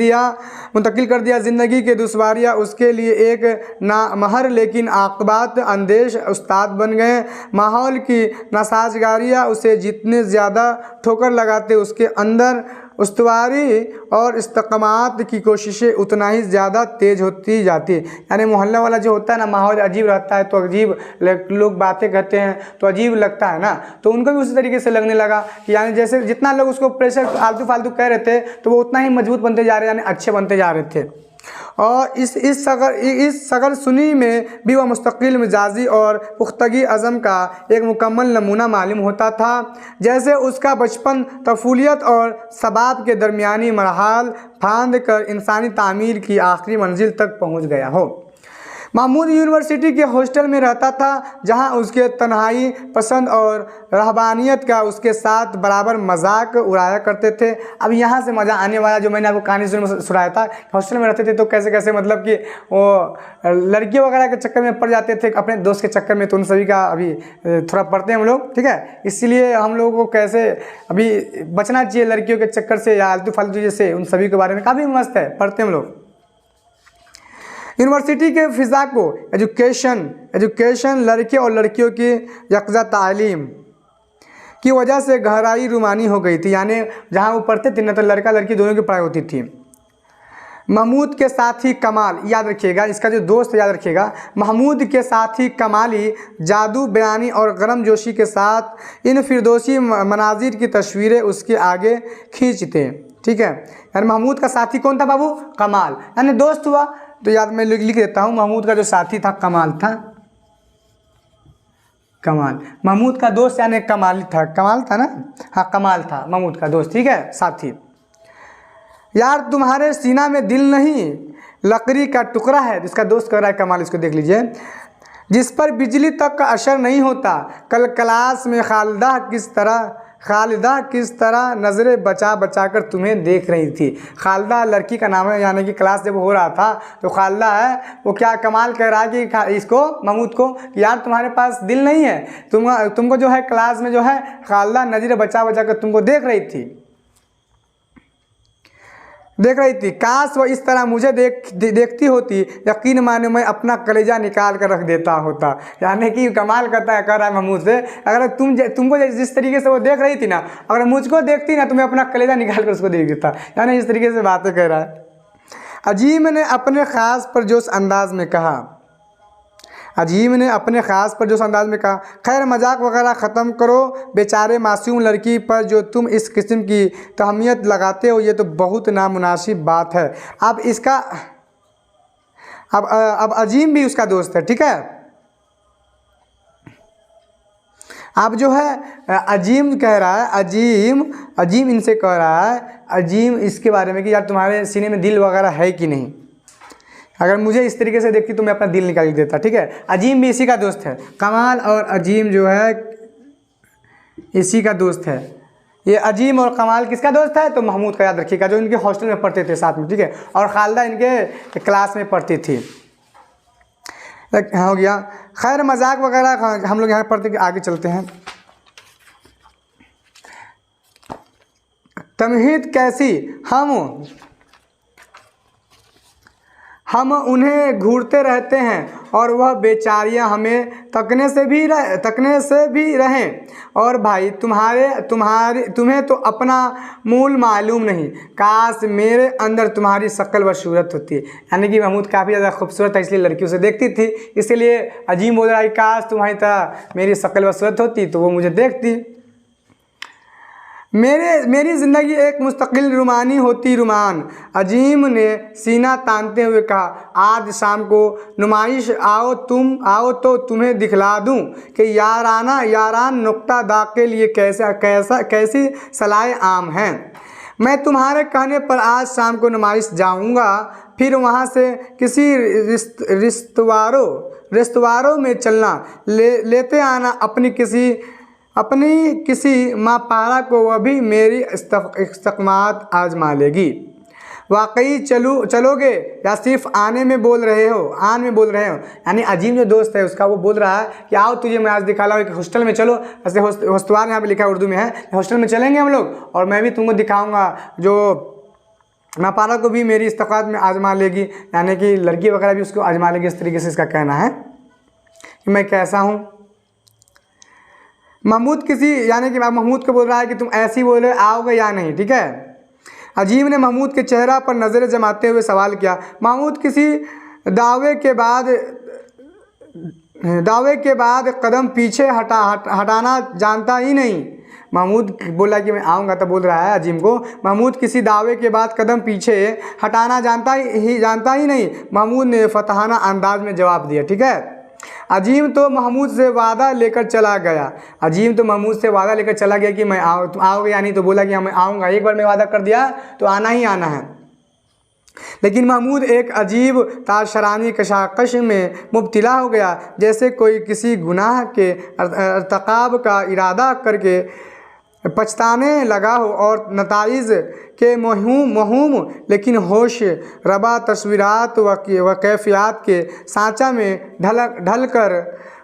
दिया। ज़िंदगी के दुश्वारियाँ उसके लिए एक नामहर लेकिन आक़िबात अंदेश उस्ताद बन गए। माहौल की नासाजगारियाँ उसे जितने ज़्यादा ठोकर लगाते उसके अंदर उस्तवारी और इस्तकामत की कोशिशें उतना ही ज़्यादा तेज़ होती जाती। यानी मोहल्ला वाला जो होता है ना, माहौल अजीब रहता है तो अजीब लोग बातें कहते हैं तो अजीब लगता है ना, तो उनको भी उसी तरीके से लगने लगा कि यानी जैसे जितना लोग उसको प्रेशर आलतू फालतू कह रहे थे तो वो उतना ही मजबूत बनते जा रहे, यानी अच्छे बनते जा रहे थे। और इस सगर सुनी में भी वह मुस्तकिल मिजाजी और पुख्तगी अज़म का एक मुकम्मल नमूना मालूम होता था, जैसे उसका बचपन तफूलियत और शबाब के दरमियानी मरहाल फांद कर इंसानी तामीर की आखिरी मंजिल तक पहुँच गया हो। महमूद यूनिवर्सिटी के हॉस्टल में रहता था, जहां उसके तन्हाई पसंद और रहबानियत का उसके साथ बराबर मजाक उड़ाया करते थे। अब यहाँ से मज़ा आने वाला, जो मैंने आपको कहानी सुनाया था, हॉस्टल में रहते थे तो कैसे कैसे मतलब कि वो लड़कियों वगैरह के चक्कर में पड़ जाते थे, अपने दोस्त के चक्कर में, तो उन सभी का अभी थोड़ा पढ़ते हैं हम लोग, ठीक है। इसीलिए हम लोगों को कैसे अभी बचना चाहिए लड़कियों के चक्कर से या आलतू फालतू जैसे, उन सभी के बारे में काफ़ी मस्त है, पढ़ते हैं हम लोग। यूनिवर्सिटी के फ़िज़ा को एजुकेशन लड़के और लड़कियों की यकजा तालीम की वजह से गहराई रुमानी हो गई थी, यानी जहाँ वो पढ़ते थे ना तो लड़का लड़की दोनों की पढ़ाई होती थी। महमूद के साथ ही कमाल, याद रखिएगा इसका जो दोस्त याद रखिएगा, महमूद के साथ ही कमाली जादू बयानी और गर्म जोशी के साथ इन फिरदौसी मनाजिर की तस्वीरें उसके आगे खींचते, ठीक है। यानी महमूद का साथी कौन था बाबू? कमाल, यानी दोस्त हुआ तो याद मैं लिख देता हूँ, महमूद का जो साथी था कमाल था, कमाल महमूद का दोस्त यानी कमाल था ना, हाँ कमाल था महमूद का दोस्त, ठीक है, साथी। यार तुम्हारे सीना में दिल नहीं लकड़ी का टुकड़ा है, इसका दोस्त कह रहा है कमाल, इसको देख लीजिए, जिस पर बिजली तक का असर नहीं होता। कल क्लास में खालिदा किस तरह नज़रें बचा बचा कर तुम्हें देख रही थी। खालिदा लड़की का नाम है, यानी कि क्लास जब हो रहा था तो खालिदा है, वो क्या कमाल कह रहा है कि इसको महमूद को कि यार तुम्हारे पास दिल नहीं है, तुमको जो है क्लास में जो है खालिदा नज़रें बचा बचा कर तुमको देख रही थी। काश वह इस तरह मुझे देखती होती, यकीन माने मैं अपना कलेजा निकाल कर रख देता होता। यानी कि कमाल कह रहा है महमूद से, अगर तुमको जिस तरीके से वो देख रही थी ना, अगर मुझको देखती ना तो मैं अपना कलेजा निकाल कर उसको देख देता, यानी इस तरीके से बातें कह रहा है। अजीम ने अपने ख़ास परजोश अंदाज में कहा, खैर मजाक वगैरह ख़त्म करो, बेचारे मासूम लड़की पर जो तुम इस किस्म की तहमीयत लगाते हो ये तो बहुत नामुनासिब बात है। अब अजीम भी उसका दोस्त है, ठीक है। अब जो है अजीम कह रहा है, अजीम इनसे कह रहा है, अजीम इसके बारे में कि यार तुम्हारे सीने में दिल वगैरह है कि नहीं, अगर मुझे इस तरीके से देखती तो मैं अपना दिल निकाल देता, ठीक है। अजीम भी इसी का दोस्त है, कमाल और अजीम जो है इसी का दोस्त है, ये अजीम और कमाल किसका दोस्त है? तो महमूद का, याद रखिएगा, जो इनके हॉस्टल में पढ़ते थे साथ में, ठीक है। और खालदा इनके क्लास में पढ़ती थी। हो गया। खैर मजाक वगैरह हम लोग यहाँ पढ़ते, आगे चलते हैं। तमहीद कैसी, हम उन्हें घूरते रहते हैं और वह बेचारियां हमें तकने से भी रहें। और भाई तुम्हें तो अपना मूल मालूम नहीं, काश मेरे अंदर तुम्हारी शक्ल व सूरत होती। यानी कि महमूद काफ़ी ज़्यादा खूबसूरत है, इसलिए लड़की उसे देखती थी, इसलिए अजीम बोल रहा है काश तुम्हारी तरह मेरी शक्ल व सूरत होती तो वो मुझे देखती। मेरी ज़िंदगी एक मुस्तकिल रुमानी होती रुमान। अजीम ने सीना तानते हुए कहा, आज शाम को नुमाइश आओ तो तुम्हें दिखला दूं कि यारान नुक्ता दाग के लिए कैसी सलाए आम हैं। मैं तुम्हारे कहने पर आज शाम को नुमाइश जाऊंगा, फिर वहां से किसी रिश्तेवारों में चलना, लेते आना अपनी किसी माँ पारा को, वह भी मेरी इस्तक़ामत आजमा लेगी। वाकई चलोगे या सिर्फ आने में बोल रहे हो? यानी अजीम जो दोस्त है उसका, वो बोल रहा है कि आओ तुझे मैं आज दिखा लाऊं, एक हॉस्टल में चलो। ऐसे हॉस्टवार यहाँ पे लिखा है उर्दू में है, हॉस्टल में चलेंगे हम लोग और मैं भी तुमको दिखाऊंगा, जो माँ पारा को भी मेरी इस्तक़ामत में आजमा लेगी। यानी कि लड़की वगैरह भी उसको आजमा लेगी, इस तरीके से इसका कहना है कि मैं कैसा हूँ। महमूद को बोल रहा है कि तुम ऐसी बोले आओगे या नहीं, ठीक है। अजीम ने महमूद के चेहरा पर नज़रें जमाते हुए सवाल किया। महमूद किसी दावे के बाद कदम पीछे हटाना जानता ही नहीं। महमूद बोला कि मैं आऊँगा, तो बोल रहा है अजीम को, महमूद किसी दावे के बाद कदम पीछे हटाना जानता ही नहीं। महमूद ने फतहाना अंदाज में जवाब दिया, ठीक है। अजीम तो महमूद से वादा लेकर चला गया कि मैं तुम आओगे या नहीं, तो बोला कि मैं आऊँगा। एक बार मैं वादा कर दिया तो आना ही आना है। लेकिन महमूद एक अजीब ताशरानी कशाकश में मुब्तला हो गया, जैसे कोई किसी गुनाह के अर्तकाब का इरादा करके पछताने लगा हो और नताइज के महूम लेकिन होश रबा तस्वीरात व कैफियत के सांचा में ढल कर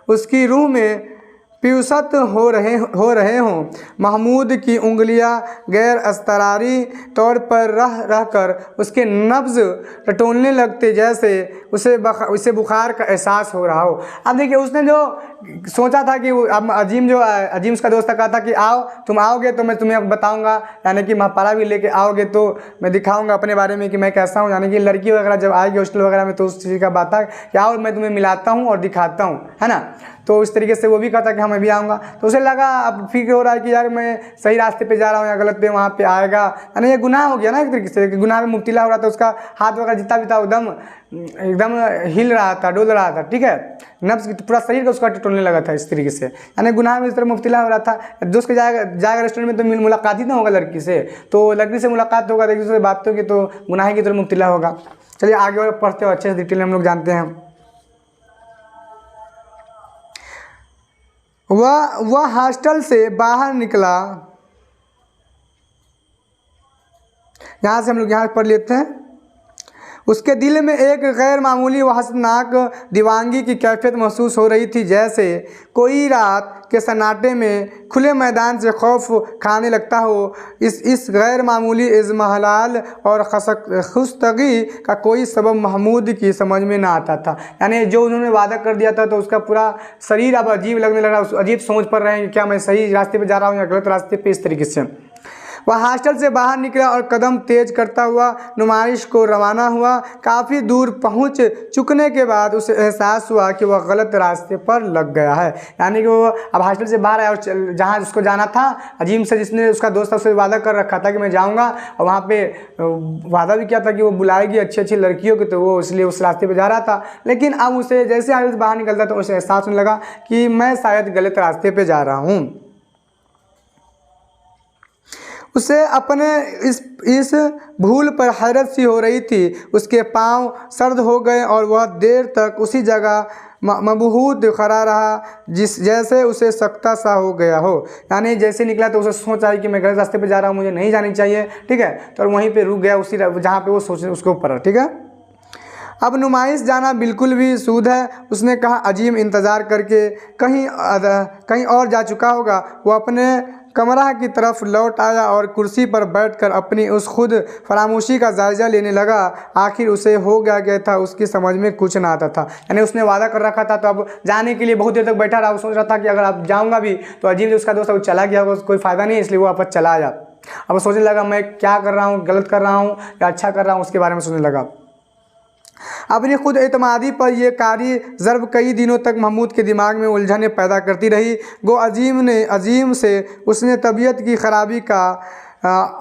उसकी रूह में पियुसत हो रहे हों। महमूद की उंगलियां गैर असरारी तौर पर रह कर उसके नब्ज़ टटोलने लगते, जैसे उसे बुखार का एहसास हो रहा हो। अब देखिए, उसने जो सोचा था कि अजीम उसका दोस्त कहा था कि तुम आओगे तो मैं तुम्हें बताऊंगा, यानी कि महापारा भी लेके आओगे तो मैं दिखाऊंगा अपने बारे में कि मैं कैसा हूँ। यानी कि लड़की वगैरह जब आएगी हॉस्टल वगैरह में तो उस चीज़ का बात है कि आओ मैं तुम्हें मिलाता हूँ और दिखाता हूँ, है ना। तो इस तरीके से वो भी कहता कि हाँ मैं भी आऊँगा। तो उसे लगा, अब फिक्र हो रहा है कि यार मैं सही रास्ते पे जा रहा हूँ या गलत पे वहाँ पे आएगा, यानी ये गुनाह हो गया ना एक तरीके से, गुनाह में मुब्तला हो रहा था। उसका हाथ वगैरह जितना भी था एकदम हिल रहा था, डोल रहा था, ठीक है। नफ्स पूरा शरीर का उसका टटोलने लगा था इस तरीके से, यानी गुनाह में इस तरह मुब्तला हो रहा था। दोस्त के जाएगा रेस्टोरेंट में तो मुलाकात ही ना होगा लड़की से, तो लड़की से मुलाकात होगा, एक दूसरे से बात होगी तो गुनाह की तरह मुब्तला होगा। चलिए आगे और पढ़ते हो, अच्छे से डिटेल में हम लोग जानते हैं। वह हॉस्टल से बाहर निकला। यहाँ से हम लोग यहाँ पढ़ लेते हैं। उसके दिल में एक गैर मामूली व हसनाक दीवानगी की कैफियत महसूस हो रही थी, जैसे कोई रात के सन्नाटे में खुले मैदान से खौफ खाने लगता हो। इस गैर मामूली इज़्महलाल और खुशतगी का कोई सबब महमूद की समझ में ना आता था। यानी जो उन्होंने वादा कर दिया था तो उसका पूरा शरीर अब अजीब लगने लगा, अजीब सोच पड़ रहे हैं कि क्या मैं सही रास्ते पे जा रहा हूँ या गलत रास्ते पे, इस तरीके से। वह हॉस्टल से बाहर निकला और कदम तेज करता हुआ नुमाइश को रवाना हुआ। काफ़ी दूर पहुंच चुकने के बाद उसे एहसास हुआ कि वह गलत रास्ते पर लग गया है। यानी कि वो अब हॉस्टल से बाहर आया और जहां उसको जाना था, अजीम से जिसने उसका दोस्त उससे वादा कर रखा था कि मैं जाऊंगा, और वहाँ पे वादा भी किया था कि वो बुलाएगी अच्छी अच्छी लड़कियों को, तो वो इसलिए उस रास्ते पर जा रहा था। लेकिन अब उसे जैसे हॉस्टल से बाहर निकलता तो उसे एहसास होने लगा कि मैं शायद गलत रास्ते पर जा रहा हूँ। उसे अपने इस भूल पर हैरत सी हो रही थी। उसके पांव सर्द हो गए और वह देर तक उसी जगह मबहूत खड़ा रहा, जैसे उसे सख्ता सा हो गया हो। यानी जैसे निकला तो उसे सोच आई कि मैं गलत रास्ते पे जा रहा हूँ, मुझे नहीं जानी चाहिए, ठीक है। तो वहीं पे रुक गया, उसी जहाँ पे वो सोच उसके ऊपर, ठीक है। अब नुमाइश जाना बिल्कुल भी सूद है। उसने कहा अजीम इंतज़ार करके कहीं और जा चुका होगा। वो अपने कमरा की तरफ लौट आया और कुर्सी पर बैठकर अपनी उस खुद फरामोशी का जायज़ा लेने लगा। आखिर उसे हो गया था, उसकी समझ में कुछ ना आता था। यानी उसने वादा कर रखा था, तो अब जाने के लिए बहुत देर तक बैठा रहा। वो सोच रहा था कि अगर आप जाऊँगा भी तो अजीम जो उसका दोस्त है वो चला गया होगा, कोई फ़ायदा नहीं है, इसलिए वो वापस चला आया। अब सोचने लगा मैं क्या कर रहा हूँ, गलत कर रहा हूँ या अच्छा कर रहा हूँ, उसके बारे में सोचने लगा। अपनी खुद एतमादी पर यह कारी ज़र्ब कई दिनों तक महमूद के दिमाग में उलझने पैदा करती रही। गो अजीम से उसने तबीयत की ख़राबी का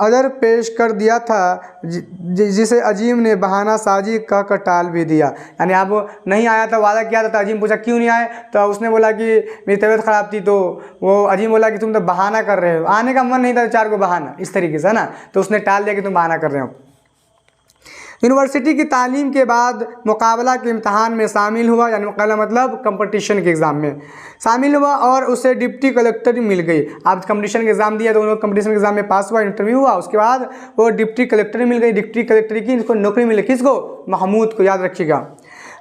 अदर पेश कर दिया था, जिसे अजीम ने बहाना साजी कहकर टाल भी दिया। यानी अब नहीं आया था, वादा किया था, तो अजीम पूछा क्यों नहीं आए, तो उसने बोला कि मेरी तबीयत ख़राब थी। तो वो अजीम बोला कि तुम तो बहाना कर रहे हो, आने का मन नहीं था, चार को बहाना, इस तरीके से, है ना। तो उसने टाल दिया कि तुम बहाना कर रहे हो। यूनिवर्सिटी की तालीम के बाद मुकाबला के इम्तहान में शामिल हुआ, यानी मुकाबला मतलब कंपटीशन के एग्ज़ाम में शामिल हुआ और उसे डिप्टी कलेक्टर मिल गई। आप कंपटीशन के एग्ज़ाम दिया तो उन्होंने कंपटीशन के एग्ज़ाम में पास हुआ, इंटरव्यू हुआ, उसके बाद वो डिप्टी कलेक्टर मिल गई। डिप्टी कलेक्टर की इसको नौकरी मिली, किसको, महमूद को, याद रखिएगा।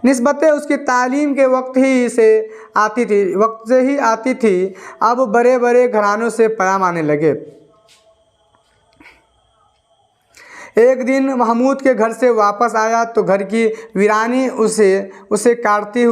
निस्बतें उसकी तालीम के वक्त से ही आती थी। अब बड़े बड़े घरानों से पैगाम आने लगे। एक दिन महमूद के घर से वापस आया तो घर की वीरानी उसे काटती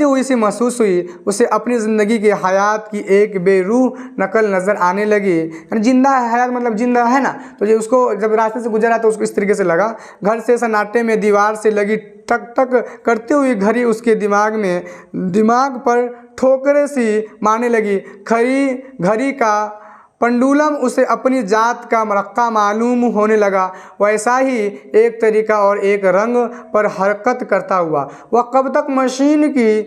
हुई सी महसूस हुई। उसे अपनी ज़िंदगी के हयात की एक बेरूह नकल नज़र आने लगी। यानी जिंदा है, हयात मतलब जिंदा है ना। तो ये उसको जब रास्ते से गुजरा तो उसको इस तरीके से लगा। घर से सन्नाटे में दीवार से लगी टक टक करती हुई घड़ी उसके दिमाग पर ठोकरें सी मारने लगी। घड़ी का पंडुलम उसे अपनी जात का मरक्का मालूम होने लगा। वैसा ही एक तरीका और एक रंग पर हरकत करता हुआ वह कब तक मशीन के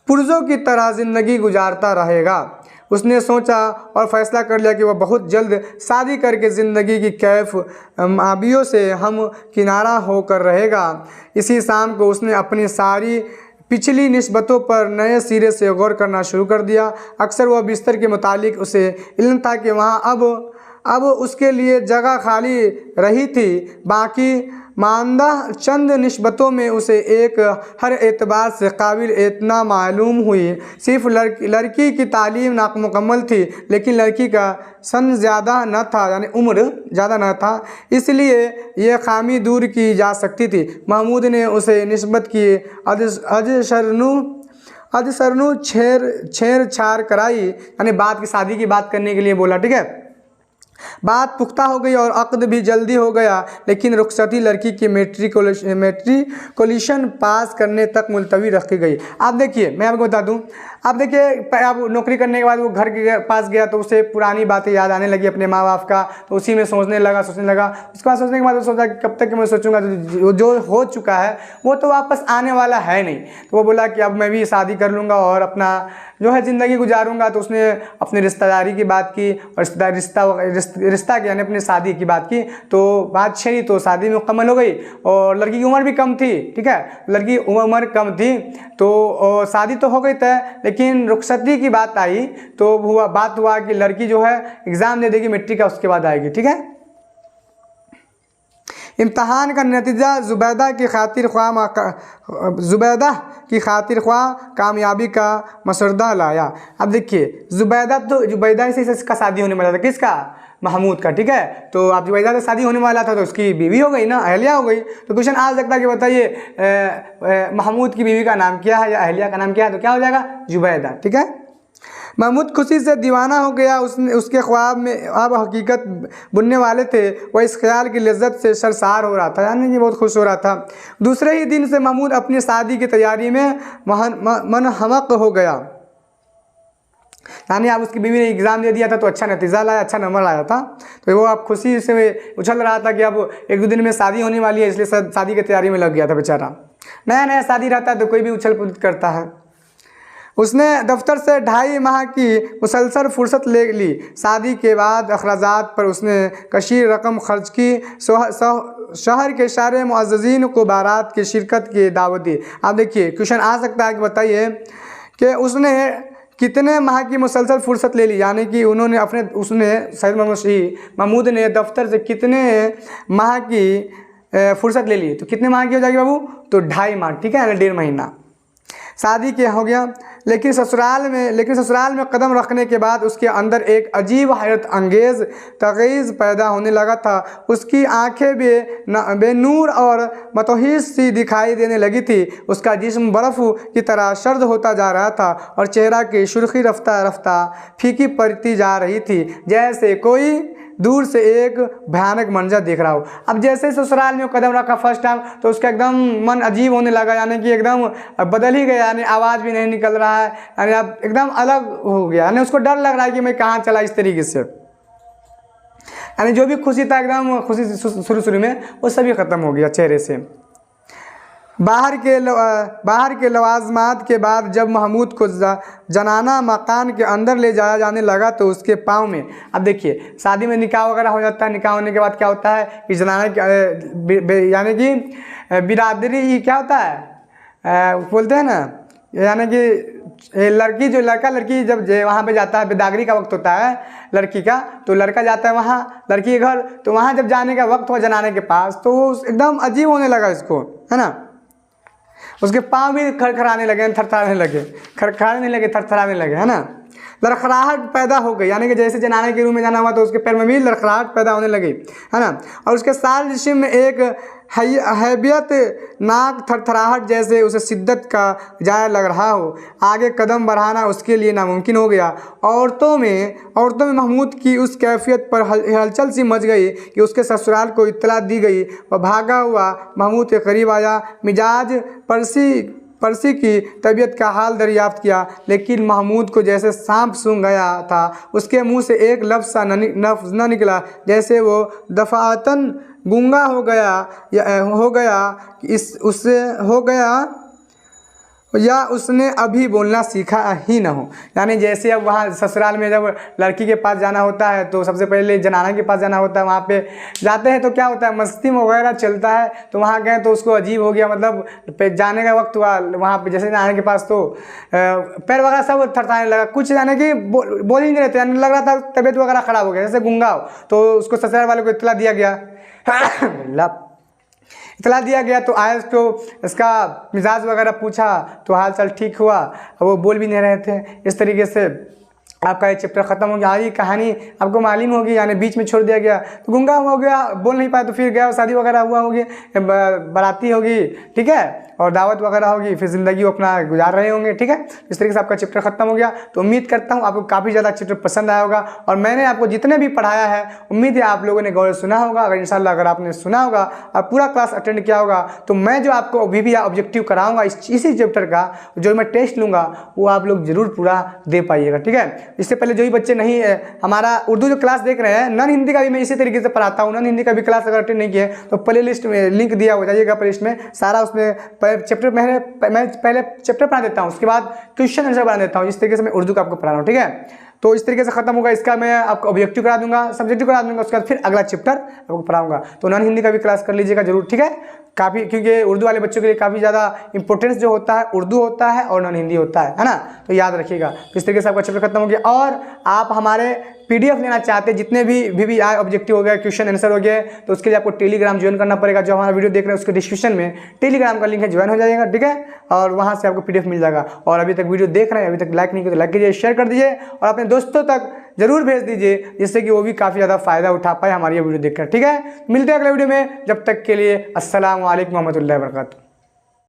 पुर्जों की तरह ज़िंदगी गुजारता रहेगा। उसने सोचा और फैसला कर लिया कि वह बहुत जल्द शादी करके ज़िंदगी की कैफ माबियों से हम किनारा होकर रहेगा। इसी शाम को उसने अपनी सारी पिछली निस्बतों पर नए सिरे से गौर करना शुरू कर दिया। अक्सर वह बिस्तर के मुतालिक उसे इल्म था कि वहाँ अब उसके लिए जगह खाली रही थी। बाकी मानदा चंद निस्बतों में उसे एक हर एतबार से काबिल इतना मालूम हुई। सिर्फ लड़की की तालीम नामुकम्मल थी, लेकिन लड़की का सन ज़्यादा न था, यानी उम्र ज़्यादा न था, इसलिए यह खामी दूर की जा सकती थी। महमूद ने उसे निस्बत की अदसरनु छेड़छाड़ कराई, यानी बात की शादी की बात करने के लिए बोला, ठीक है। बात पुख्ता हो गई और अक़्द भी जल्दी हो गया, लेकिन रुखसती लड़की की मेट्रिकुलेशन पास करने तक मुलतवी रखी गई। आप देखिए, मैं आपको बता दूं, आप देखिए, अब नौकरी करने के बाद वो घर के पास गया तो उसे पुरानी बातें याद आने लगी अपने माँ बाप का। तो उसी में सोचने लगा। उसके बाद सोचने के बाद सोचा कि कब तक मैं सोचूंगा, तो जो हो चुका है वो तो वापस आने वाला है नहीं। तो वो बोला कि अब मैं भी शादी कर लूँगा और अपना जो है ज़िंदगी गुजारूंगा। तो उसने अपनी रिश्तेदारी की बात की और रिश्ता की, यानी अपनी शादी की बात की। तो बात छेड़ी तो शादी मुकम्मल हो गई और लड़की की उम्र भी कम थी, ठीक है, लड़की उम्र कम थी। तो शादी तो हो गई तय, लेकिन रुखसती की बात आई तो बात हुआ कि लड़की जो है एग्ज़ाम दे देगी मैट्रिक का, उसके बाद आएगी, ठीक है। इम्तहान का नतीजा ज़ुबैदा की खातिर ख्वाह कामयाबी का मसरदा लाया। अब देखिए, जुबैदा से इसका शादी होने वाला था, किसका, महमूद का, ठीक है। तो आप जुबैदा से शादी होने वाला था तो उसकी बीवी हो गई ना, अहलिया हो गई। तो क्वेश्चन आ सकता है कि बताइए महमूद की बीवी का नाम क्या है या अहलिया का नाम क्या है, तो क्या हो जाएगा, जुबैदा, ठीक है। महमूद खुशी से दीवाना हो गया। उसके ख्वाब में अब हकीकत बुनने वाले थे। वह इस ख्याल की लज्जत से सरसार हो रहा था, यानी कि बहुत खुश हो रहा था। दूसरे ही दिन से महमूद अपनी शादी की तैयारी में मनहमक हो गया। यानी आप उसकी बीवी ने एग्ज़ाम दे दिया था तो अच्छा नतीजा लाया, अच्छा नंबर लाया था, तो वो आप खुशी से उछल रहा था कि अब 1-2 दिन में शादी होने वाली है, इसलिए शादी की तैयारी में लग गया था बेचारा। नया शादी रहता है तो कोई भी उछल कूद करता है। उसने दफ्तर से 2.5 माह की मुसलसल फुर्सत ले ली। शादी के बाद अखराजात पर उसने कशीर रकम खर्च की। शहर के सारे मुअज़्ज़िज़ीन को बारात की शिरकत की दावत दी। आप देखिए क्वेश्चन आ सकता है कि बताइए कि उसने कितने माह की मुसलसल फुर्सत ले ली, यानी कि उसने सैयद महमूद ने दफ्तर से कितने माह की फुर्सत ले ली। तो कितने माह की हो जाएगी बाबू? तो 2.5 माह, ठीक है, 1.5 महीना। शादी के हो गया, लेकिन ससुराल में कदम रखने के बाद उसके अंदर एक अजीब हैरत अंगेज़ तग़य्युर पैदा होने लगा था। उसकी आंखें बेनूर और मतहीस सी दिखाई देने लगी थी। उसका जिस्म बर्फ़ की तरह सर्द होता जा रहा था और चेहरा की सुर्खी रफ्ता रफ्ता फीकी पड़ती जा रही थी, जैसे कोई दूर से एक भयानक मंजर देख रहा हो। अब जैसे ससुराल में कदम रखा फर्स्ट टाइम, तो उसका एकदम मन अजीब होने लगा, यानी कि एकदम बदल ही गया, यानी आवाज़ भी नहीं निकल रहा है, यानी अब एकदम अलग हो गया, यानी उसको डर लग रहा है कि मैं कहाँ चला, इस तरीके से। यानी जो भी खुशी था, एकदम खुशी शुरू में वो सभी ख़त्म हो गया चेहरे से। बाहर के लवाजमात के बाद जब महमूद को जनाना मकान के अंदर ले जाया जाने लगा तो उसके पाँव में, अब देखिए शादी में निकाह वगैरह हो जाता है, निकाह होने के बाद क्या होता है कि जनाना यानी कि बिरादरी क्या होता है, बोलते हैं ना, यानी कि लड़की जब वहाँ पे जाता है, बिदागरी का वक्त होता है लड़की का, तो लड़का जाता है वहाँ लड़की के घर, तो वहाँ जब जाने का वक्त हुआ जनाने के पास, तो एकदम अजीब होने लगा इसको, है ना। उसके पाँव भी खड़खड़ाने लगे, थरथराने लगे, है ना। लड़खड़ाहट पैदा हो गई, यानी कि जैसे जनाने के रूम में जाना हुआ तो उसके पैर में भी लड़खड़ाहट पैदा होने लगी, है ना। और उसके सारे जिस्म में एक हैबियत नाक थरथराहट जैसे उसे शिद्दत का जाया लग रहा हो। आगे कदम बढ़ाना उसके लिए नामुमकिन हो गया। औरतों में महमूद की उस कैफियत पर हलचल सी मच गई कि उसके ससुराल को इत्तला दी गई। वह भागा हुआ महमूद के करीब आया, मिजाज परसी की तबीयत का हाल दरियाफ्त किया, लेकिन महमूद को जैसे सांप सूंघ गया था। उसके मुंह से एक लफ्ज़ सा न निकला, जैसे वो दफ़ातन गूंगा हो गया या उसने अभी बोलना सीखा ही ना हो। यानी जैसे अब वहाँ ससुराल में जब लड़की के पास जाना होता है तो सबसे पहले जनाना के पास जाना होता है, वहाँ पे जाते हैं तो क्या होता है, मस्ती वगैरह चलता है, तो वहाँ गए तो उसको अजीब हो गया, मतलब जाने का वक्त हुआ वहाँ पे जैसे जाने के पास तो पैर वगैरह सब थरथराने लगा, कुछ यानी कि बोल ही नहीं रहते, यानी लग रहा था तबीयत वगैरह ख़राब हो गया, जैसे गूंगा हो। तो उसको ससुराल वाले को इत्तला दिया गया तो आया, तो इसका मिजाज वगैरह पूछा तो हाल चाल ठीक हुआ, वो बोल भी नहीं रहे थे। इस तरीके से आपका ये चैप्टर ख़त्म हो गया। आगे कहानी आपको मालूम होगी, यानी बीच में छोड़ दिया गया तो गूंगा हो गया, बोल नहीं पाया, तो फिर गया शादी वगैरह हुआ होगी, बाराती होगी, ठीक है, और दावत वगैरह होगी, फिर ज़िंदगी वो अपना गुजार रहे होंगे, ठीक है। इस तरीके से आपका चैप्टर ख़त्म हो गया। तो उम्मीद करता हूँ आपको काफ़ी ज़्यादा चैप्टर पसंद आया होगा, और मैंने आपको जितने भी पढ़ाया है उम्मीद है आप लोगों ने गौर सुना होगा। अगर इंशाल्लाह अगर आपने सुना होगा और पूरा क्लास अटेंड किया होगा तो मैं जो आपको अभी भी ऑब्जेक्टिव कराऊँगा इसी चैप्टर का, जो मैं टेस्ट लूँगा वो आप लोग ज़रूर पूरा दे पाइएगा, ठीक है। इससे पहले जो भी बच्चे नहीं हमारा उर्दू जो क्लास देख रहे हैं, नॉन हिंदी का भी मैं इसी तरीके से पढ़ाता हूँ। नॉन हिंदी का भी क्लास अगर अटेंड नहीं किए तो प्ले लिस्ट में लिंक दिया हो जाइएगा, प्ले लिस्ट में सारा उसमें चैप्टर मैं पहले चैप्टर पढ़ा देता हूँ, उसके बाद क्वेश्चन आंसर बना देता हूँ। इस तरीके से मैं उर्दू का आपको पढ़ा रहा हूँ, ठीक है। तो इस तरीके से खत्म होगा, इसका मैं आपको ऑब्जेक्टिव करा दूंगा, सब्जेक्टिव करा दूंगा, उसके बाद फिर अगला चैप्टर आपको पढ़ाऊंगा। तो नॉन हिंदी का भी क्लास कर लीजिएगा जरूर, ठीक है। काफ़ी, क्योंकि उर्दू वाले बच्चों के लिए काफ़ी ज़्यादा इंपॉर्टेंस जो होता है उर्दू होता है और नॉन हिंदी होता है ना, तो याद रखिएगा। इस तरीके से आपका चैप्टर खत्म हो गया। और आप हमारे PDF लेना चाहते हैं, जितने भी आए ऑब्जेक्टिव हो गया, क्वेश्चन आंसर हो गया, तो उसके लिए आपको टेलीग्राम ज्वाइन करना पड़ेगा। जो हमारा वीडियो देख रहे हैं उसके डिस्क्रिप्शन में टेलीग्राम का लिंक है, ज्वाइन हो जाएगा, ठीक है, और वहाँ से आपको PDF मिल जाएगा। और अभी तक वीडियो देख रहे हैं, अभी तक लाइक नहीं किया तो लाइक कीजिए, शेयर कर दीजिए और अपने दोस्तों तक जरूर भेज दीजिए, जिससे कि वो भी काफ़ी ज़्यादा फ़ायदा उठा पाए हमारी ये वीडियो देखकर, ठीक है। मिलते हैं अगले वीडियो में, जब तक के लिए अस्सलाम वालेकुम रहमतुल्लाहि व बरकातुहू।